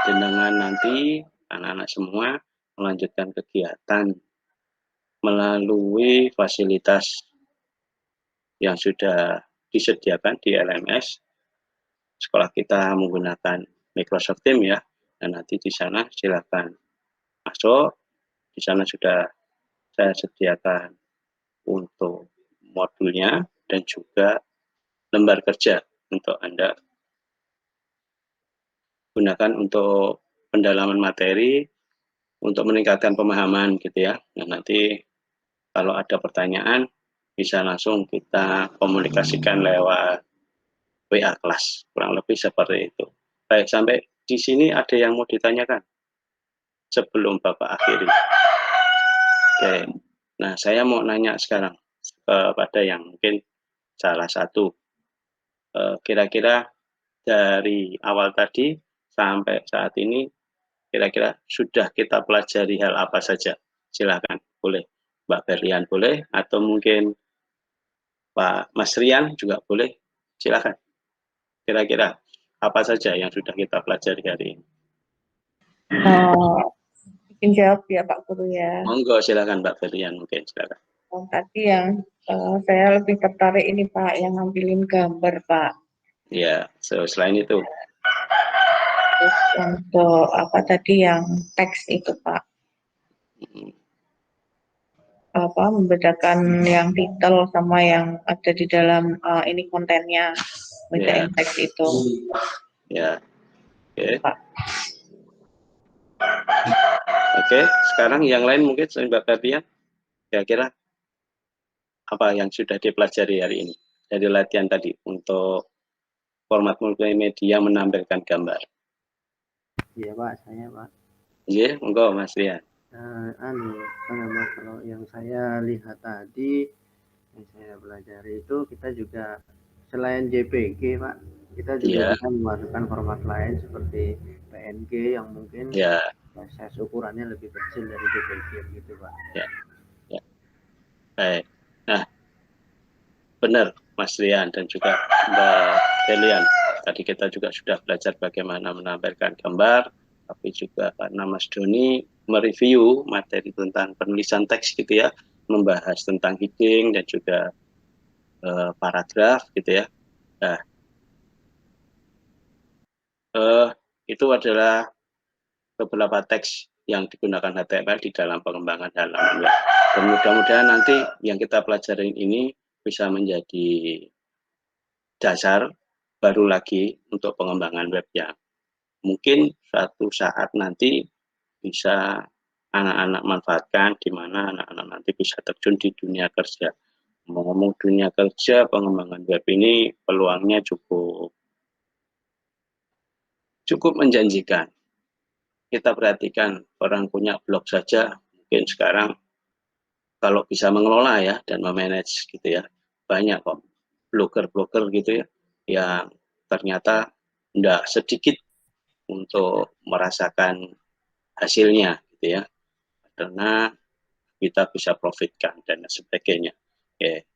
jenengan nanti anak-anak semua melanjutkan kegiatan melalui fasilitas yang sudah disediakan di LMS. Sekolah kita menggunakan Microsoft Teams ya, dan nanti di sana silakan masuk. Di sana sudah saya sediakan untuk modulnya dan juga lembar kerja untuk Anda gunakan untuk pendalaman materi, untuk meningkatkan pemahaman gitu ya. Nah, nanti kalau ada pertanyaan bisa langsung kita komunikasikan lewat WA kelas, kurang lebih seperti itu. Baik, sampai di sini ada yang mau ditanyakan sebelum Bapak akhiri? Oke, nah saya mau nanya sekarang kepada yang mungkin salah satu, kira-kira dari awal tadi sampai saat ini kira-kira sudah kita pelajari hal apa saja? Silakan, boleh Mbak Berlian boleh, atau mungkin Pak Mas Rian juga boleh, silakan. Kira-kira apa saja yang sudah kita pelajari hari ini? Mungkin jawab ya Pak Guru ya. Monggo, silakan Mbak Berlian, mungkin silakan. Tadi yang saya lebih tertarik ini Pak, yang ngambilin gambar Pak. Ya, selain itu. Terus untuk apa tadi yang teks itu Pak, apa membedakan yang titel sama yang ada di dalam ini kontennya, bedain teks itu. Ya, oke. Pak. Oke, sekarang yang lain mungkin Mbak Berlian, kira-kira apa yang sudah dipelajari hari ini dari latihan tadi untuk format multimedia menampilkan gambar? Iya Pak, saya Pak. Iya, monggo Mas Rian. Kalau yang saya lihat tadi, yang saya pelajari itu kita juga selain JPG Pak, kita juga bisa memasukkan format lain seperti PNG yang mungkin size ukurannya lebih kecil dari JPG gitu Pak. Ya. Baik. Nah, benar Mas Rian dan juga Mbak Delian. Tadi kita juga sudah belajar bagaimana menampilkan gambar, tapi juga karena Mas Doni mereview materi tentang penulisan teks gitu ya. membahas tentang heading dan juga paragraf gitu ya. Nah, itu adalah beberapa teks yang digunakan HTML di dalam pengembangan halaman web. Dan mudah-mudahan nanti yang kita pelajarin ini bisa menjadi dasar baru lagi untuk pengembangan web yang mungkin suatu saat nanti bisa anak-anak manfaatkan, di mana anak-anak nanti bisa terjun di dunia kerja. Ngomong dunia kerja, pengembangan web ini peluangnya cukup menjanjikan. Kita perhatikan orang punya blog saja, mungkin sekarang kalau bisa mengelola ya dan memanage gitu ya, banyak kok blogger-blogger gitu ya, yang ternyata tidak sedikit untuk merasakan hasilnya gitu ya, karena kita bisa profitkan dan sebagainya. Oke.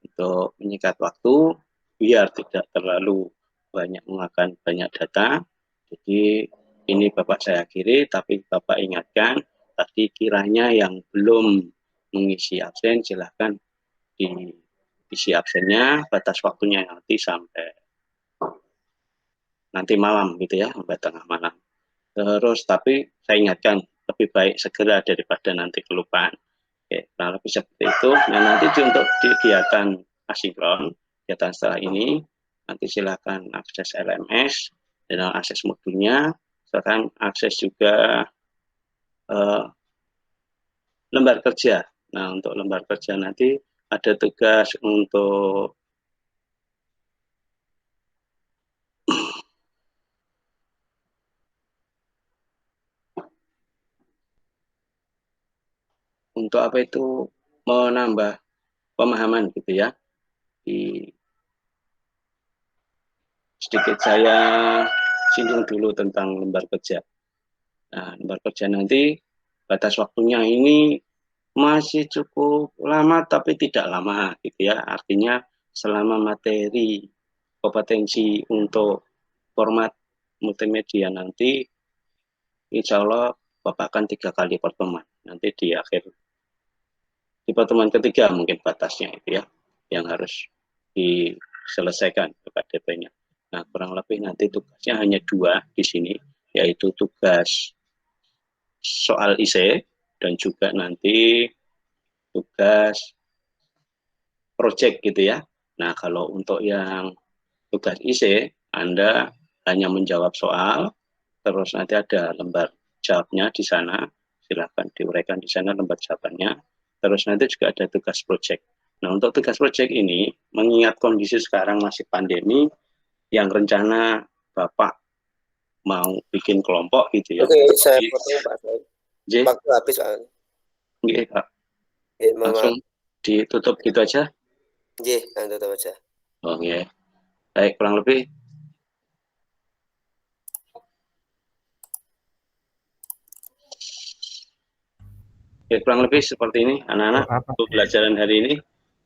Untuk menyikat waktu biar tidak terlalu banyak memakan banyak data, jadi ini Bapak saya akhiri, tapi Bapak ingatkan tadi kiranya yang belum mengisi absen silahkan diisi absennya, batas waktunya nanti sampai nanti malam gitu ya, sampai tengah malam. Terus tapi saya ingatkan lebih baik segera daripada nanti kelupaan. Oke, nah lebih seperti itu. Nah nanti untuk kegiatan asinkron, kegiatan setelah ini nanti silakan akses LMS dan akses modulnya, silakan akses juga lembar kerja. Nah untuk lembar kerja nanti ada tugas untuk apa itu menambah pemahaman gitu ya. Sedikit saya singgung dulu tentang lembar kerja. Nah, lembar kerja nanti batas waktunya ini masih cukup lama tapi tidak lama gitu ya. Artinya selama materi kompetensi untuk format multimedia nanti insya Allah Bapak akan 3 kali pertemuan. Nanti di pertemuan ketiga mungkin batasnya itu ya, yang harus diselesaikan PKDP-nya. Nah, kurang lebih nanti tugasnya hanya 2 di sini, yaitu tugas soal IC dan juga nanti tugas project gitu ya. Nah, kalau untuk yang tugas IC, Anda hanya menjawab soal, terus nanti ada lembar jawabnya di sana, silakan diuraikan di sana lembar jawabannya. Terus nanti juga ada tugas project. Nah, untuk tugas project ini, mengingat kondisi sekarang masih pandemi, yang rencana Bapak mau bikin kelompok gitu ya. Oke, saya potong Pak. Waktu habis Pak. Oke, Pak. Langsung ditutup gitu aja? Iya, tutup aja. Oke. Baik, kurang lebih. Ya, kurang lebih seperti ini, anak-anak, untuk pelajaran hari ini.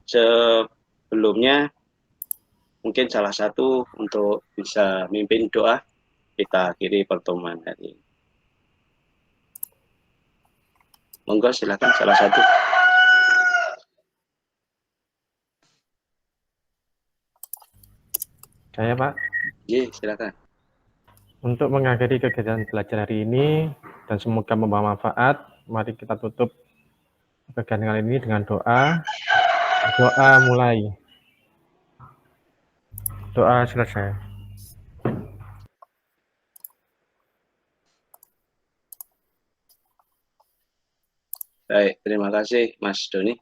Sebelumnya, mungkin salah satu untuk bisa mimpin doa, kita akhiri pertemuan hari ini. Monggo, silakan salah satu. Saya Pak. Iya, silakan. Untuk mengakhiri kegiatan belajar hari ini dan semoga membawa manfaat, mari kita tutup kegiatan kali ini dengan doa. Doa mulai. Doa selesai. Baik, terima kasih Mas Doni.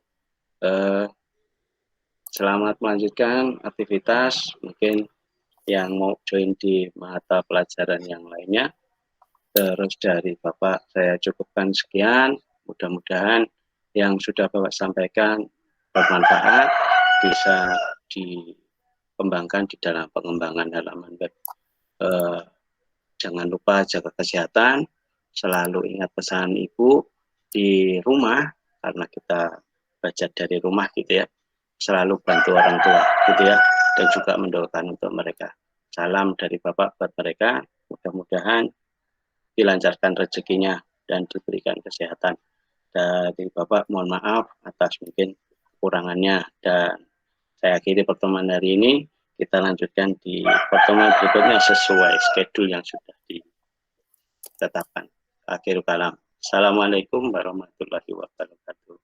Selamat melanjutkan aktivitas. Mungkin yang mau join di mata pelajaran yang lainnya. Terus dari Bapak saya cukupkan sekian. Mudah-mudahan yang sudah Bapak sampaikan bermanfaat, bisa dikembangkan di dalam pengembangan halaman web. Jangan lupa jaga kesehatan, selalu ingat pesan Ibu di rumah, karena kita belajar dari rumah gitu ya, selalu bantu orang tua gitu ya, dan juga mendoakan untuk mereka. Salam dari Bapak buat mereka, mudah-mudahan dilancarkan rezekinya dan diberikan kesehatan. dari Bapak mohon maaf atas mungkin kekurangannya, dan saya akhiri pertemuan hari ini. Kita lanjutkan di pertemuan berikutnya sesuai schedule yang sudah ditetapkan. Akhir kalam. Assalamualaikum warahmatullahi wabarakatuh.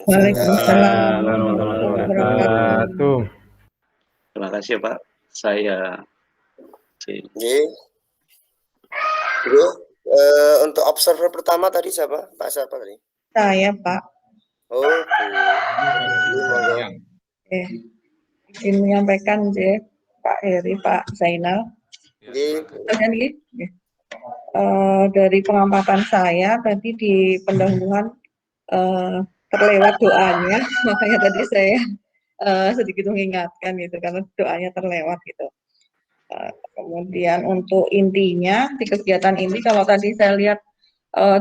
Waalaikumsalam warahmatullahi wabarakatuh. Terima kasih Pak. Saya untuk observer pertama tadi siapa? Pak siapa tadi? Saya, Pak. Oh, Oke. Izin menyampaikan Pak Heri, Pak Zainal. Dari pengamatan saya tadi di pendahuluan terlewat doanya, makanya tadi saya sedikit mengingatkan gitu karena doanya terlewat gitu. Kemudian untuk intinya di kegiatan ini, kalau tadi saya lihat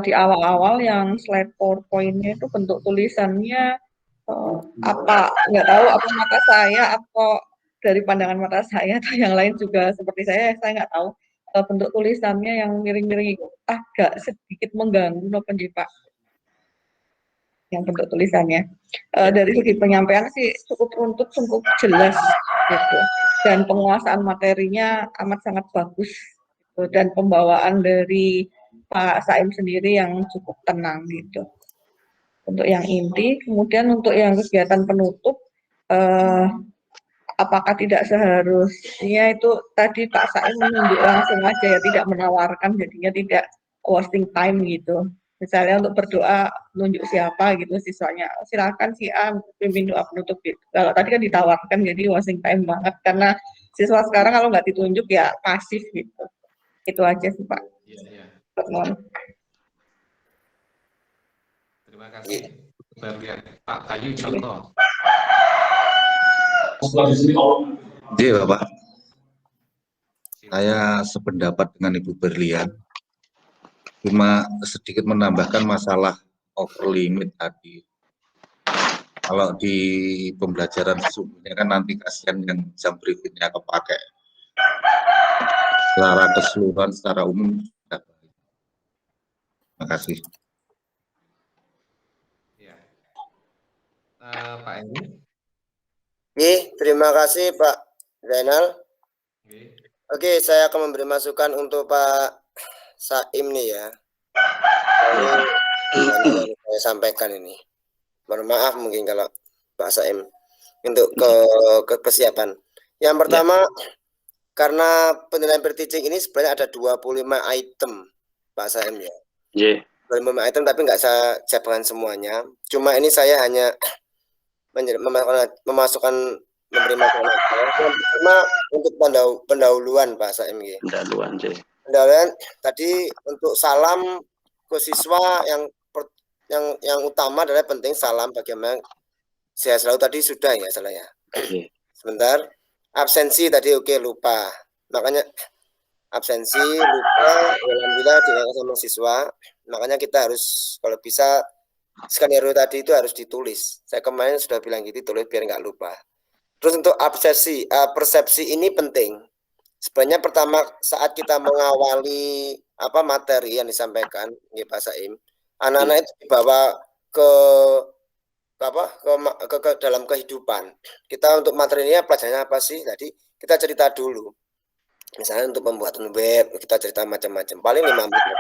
di awal-awal yang slide PowerPoint-nya itu bentuk tulisannya apa nggak tahu apa mata saya atau dari pandangan mata saya atau yang lain juga seperti saya nggak tahu bentuk tulisannya yang miring-miring itu agak sedikit mengganggu Pak. Yang bentuk tulisannya dari segi penyampaian sih cukup runtut, cukup jelas gitu, dan penguasaan materinya amat sangat bagus gitu, dan pembawaan dari Pak Saim sendiri yang cukup tenang gitu. Untuk yang inti, kemudian untuk yang kegiatan penutup, apakah tidak seharusnya itu tadi Pak Saim menunjuk langsung aja ya, tidak menawarkan, jadinya tidak wasting time gitu. Misalnya untuk berdoa nunjuk siapa gitu siswanya, silakan si A pimpin doa penutup gitu. Kalau tadi kan ditawarkan, jadi wasting time banget karena siswa sekarang kalau nggak ditunjuk ya pasif gitu. Itu aja sih Pak. Iya. Terima kasih. Pak Ayu contoh. Iya Bapak. Saya sependapat dengan Ibu Berlian. Cuma sedikit menambahkan masalah over limit tadi. Kalau di pembelajaran sesungguhnya kan nanti kasihan yang jam berikutnya kepakai. Secara keseluruhan, secara umum. Terima kasih. Ya. Pak Eni. Terima kasih Pak Zainal. Oke, saya akan memberi masukan untuk Pak Saim nih ya. Ini saya sampaikan ini. Mohon maaf mungkin kalau Pak Saim untuk kesiapan. Yang pertama, karena penilaian pre-teaching ini sebenarnya ada 25 item Pak Saim ya. 25 item tapi nggak saya jabarkan semuanya. Cuma ini saya hanya memasukkan memberi masukan. Cuma untuk pendahuluan Pak Saim ya. Pendahuluan tadi untuk salam ke siswa yang utama adalah penting salam bagaimana sehat selalu tadi sudah ya salah ya. Sebentar, absensi tadi lupa. Makanya absensi lupa alhamdulillah dengan sama siswa. Makanya kita harus kalau bisa skenario tadi itu harus ditulis. Saya kemarin sudah bilang gitu, tulis biar nggak lupa. Terus untuk absensi, persepsi ini penting. Sebenarnya pertama saat kita mengawali materi yang disampaikan nih Pak Saim, anak-anak itu dibawa ke dalam kehidupan. Kita untuk materinya pelajarannya apa sih? Jadi kita cerita dulu. Misalnya untuk pembuatan web, kita cerita macam-macam. Paling 5 menit.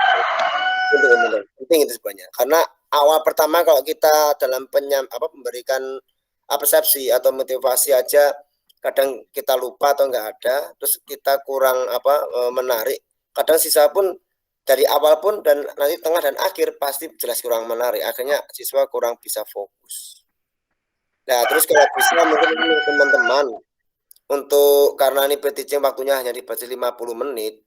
Penting itu sebenarnya. Karena awal pertama kalau kita dalam memberikan persepsi atau motivasi aja kadang kita lupa atau enggak ada, terus kita kurang menarik. Kadang siswa pun dari awal pun dan nanti tengah dan akhir pasti jelas kurang menarik. Akhirnya siswa kurang bisa fokus. Nah, terus kalau bisa mungkin teman-teman untuk karena ini pre-teaching waktunya hanya dibatasi 50 menit,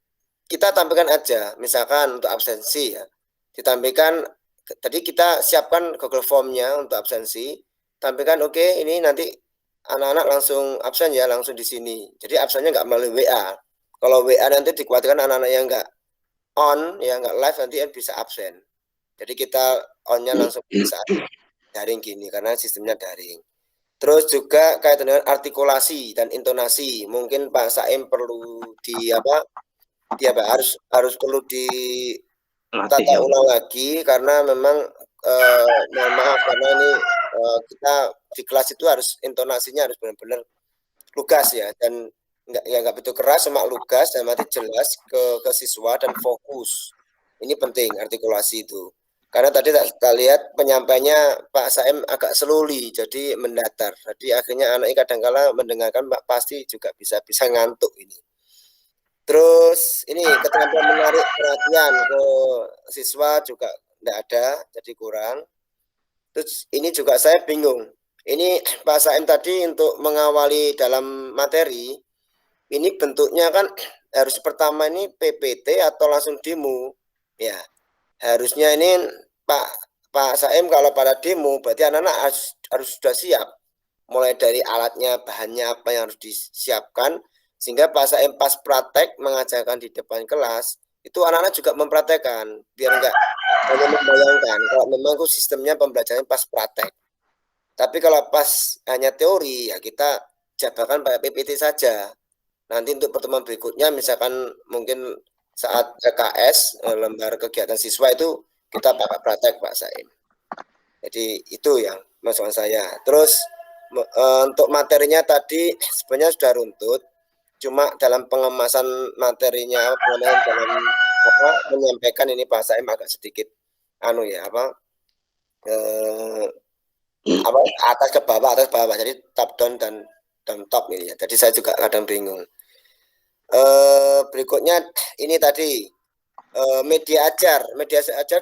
kita tampilkan aja, misalkan untuk absensi ya, ditampilkan. Tadi kita siapkan Google Form-nya untuk absensi, tampilkan ini nanti anak-anak langsung absen ya, langsung di sini. Jadi absennya nggak melalui WA. Kalau WA nanti dikhawatirkan anak-anak yang nggak on, ya nggak live nanti bisa absen. Jadi kita on-nya langsung bisa daring gini karena sistemnya daring. Terus juga kaitan dengan artikulasi dan intonasi, mungkin Pak Saim perlu harus perlu latih tata ya. ulang lagi karena memang mohon maaf karena ini kita di kelas itu harus intonasinya harus benar-benar lugas ya, dan nggak betul keras, cuma lugas dan nanti jelas ke siswa dan fokus. Ini penting artikulasi itu. Karena tadi kita lihat penyampainya Pak Saim agak seluli, jadi mendatar. Jadi akhirnya anak ini kadang-kala mendengarkan pasti juga bisa ngantuk ini. Terus ini keterampilan menarik perhatian ke siswa juga tidak ada, jadi kurang. Terus ini juga saya bingung. Ini Pak Saim tadi untuk mengawali dalam materi, ini bentuknya kan harus pertama ini PPT atau langsung demo. Ya, harusnya ini Pak Saim kalau pada demo berarti anak-anak harus sudah siap. Mulai dari alatnya, bahannya apa yang harus disiapkan, sehingga Pak Saim pas praktek mengajarkan di depan kelas, itu anak-anak juga mempraktekkan, biar enggak hanya membayangkan. Kalau memang itu sistemnya pembelajaran pas praktek. Tapi kalau pas hanya teori, ya kita jabarkan pakai PPT saja. Nanti untuk pertemuan berikutnya, misalkan mungkin saat LKS, lembar kegiatan siswa itu kita pakai praktek Pak Saim. Jadi itu yang masukan saya. Terus untuk materinya tadi sebenarnya sudah runtut, cuma dalam pengemasan materinya, dalam menyampaikan ini Pak Saim agak sedikit atas ke bawah, jadi top down dan top ini ya. Jadi saya juga kadang bingung. Berikutnya ini tadi media ajar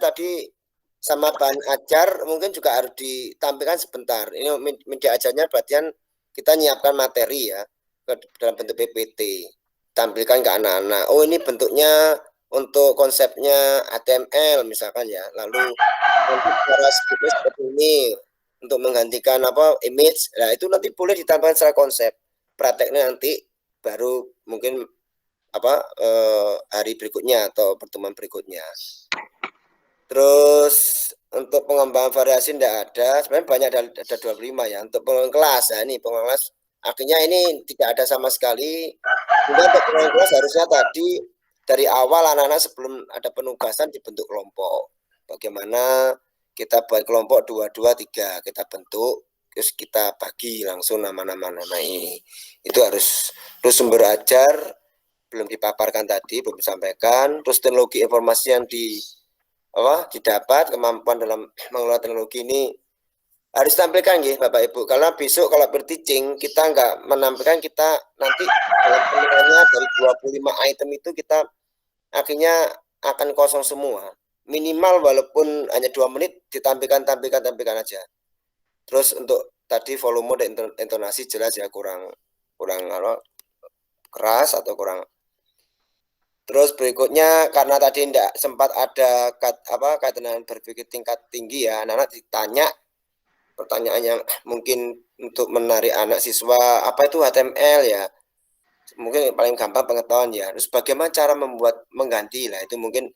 tadi sama bahan ajar mungkin juga harus ditampilkan sebentar. Ini media ajarnya berarti kita nyiapkan materi ya dalam bentuk PPT, tampilkan ke anak-anak. Oh ini bentuknya untuk konsepnya HTML misalkan ya. Lalu untuk cara scriptnya seperti ini untuk menggantikan image. Nah itu nanti boleh ditampilkan secara konsep. Prakteknya nanti baru mungkin hari berikutnya atau pertemuan berikutnya. Terus untuk pengembangan variasi tidak ada, sebenarnya banyak, ada 25 ya. Untuk pengembangan kelas, ya ini pengembangan kelas akhirnya ini tidak ada sama sekali. Kemudian untuk pengembangan kelas harusnya tadi dari awal anak-anak sebelum ada penugasan dibentuk kelompok. Bagaimana kita buat kelompok 2, 2, 3 kita bentuk, terus kita bagi langsung nama-nama ini. Itu harus, terus sumber ajar belum dipaparkan tadi, belum disampaikan. Terus teknologi informasi yang didapat, kemampuan dalam mengelola teknologi ini harus tampilkan ya Bapak Ibu. Karena besok kalau berteaching kita nggak menampilkan, kita nanti dalam penilaiannya dari 25 item itu kita akhirnya akan kosong semua. Minimal walaupun hanya 2 menit ditampilkan aja. Terus untuk tadi volume dan intonasi jelas ya kurang keras atau kurang. Terus berikutnya karena tadi tidak sempat ada kaitan dengan berpikir tingkat tinggi ya, anak-anak ditanya pertanyaan yang mungkin untuk menarik anak siswa, apa itu HTML ya, mungkin paling gampang pengetahuan ya. Terus bagaimana cara mengganti lah, itu mungkin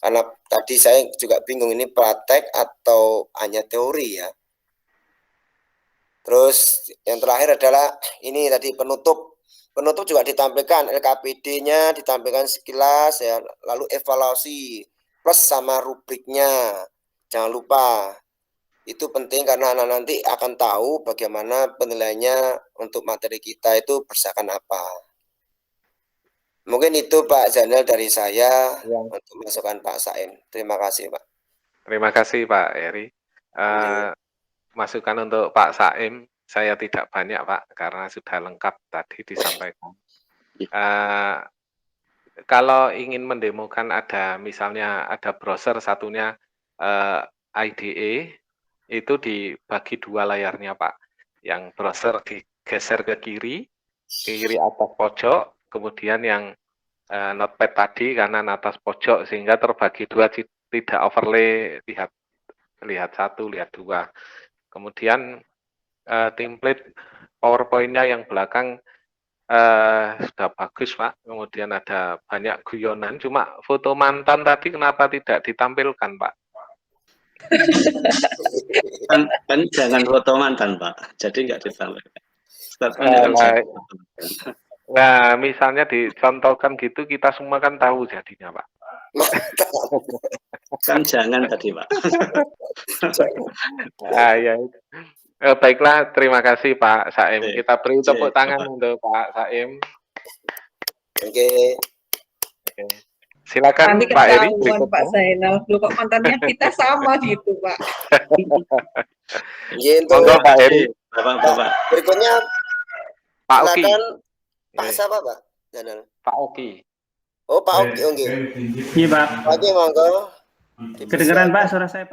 karena tadi saya juga bingung ini praktek atau hanya teori ya. Terus yang terakhir adalah ini tadi penutup juga ditampilkan, LKPD-nya ditampilkan sekilas ya, lalu evaluasi plus sama rubriknya. Jangan lupa. Itu penting karena anak nanti akan tahu bagaimana penilaiannya untuk materi kita itu berdasarkan apa. Mungkin itu Pak Zainal dari saya untuk masukan Pak Saim. Terima kasih Pak. Terima kasih Pak Eri. Masukan untuk Pak Saim saya tidak banyak Pak, karena sudah lengkap tadi disampaikan. Kalau ingin mendemokan misalnya ada browser satunya IDE, itu dibagi 2 layarnya Pak. Yang browser digeser ke kiri atas pojok, kemudian yang notepad tadi kanan atas pojok, sehingga terbagi 2, tidak overlay, lihat 1, lihat 2. Kemudian template PowerPoint-nya yang belakang sudah bagus Pak, kemudian ada banyak guyonan, cuma foto mantan tadi kenapa tidak ditampilkan Pak? Kan jangan foto mantan Pak, jadi nggak ditampilkan. Nah, misalnya dicontohkan gitu, kita semua kan tahu jadinya Pak. Kan jangan tadi, Pak. Ya. Baiklah, terima kasih Pak Saim. Oke. Kita beri tepuk Oke, tangan Bapak. untuk Pak Saim. Oke. Oke. Silakan Nanti Pak Eri ketahuan Pak berikutnya. Zainal. Loh kok mantannya kita sama gitu, Pak. Gitu. Monggo Pak Eri. Bapak. Berikutnya Pak Oki. silakan Pak Iya. siapa Pak? Jangan. Pak Oki. Oh Pak Oki, oke. Iya Pak, Pak Oki monggo. kedengeran Pak suara saya Pak.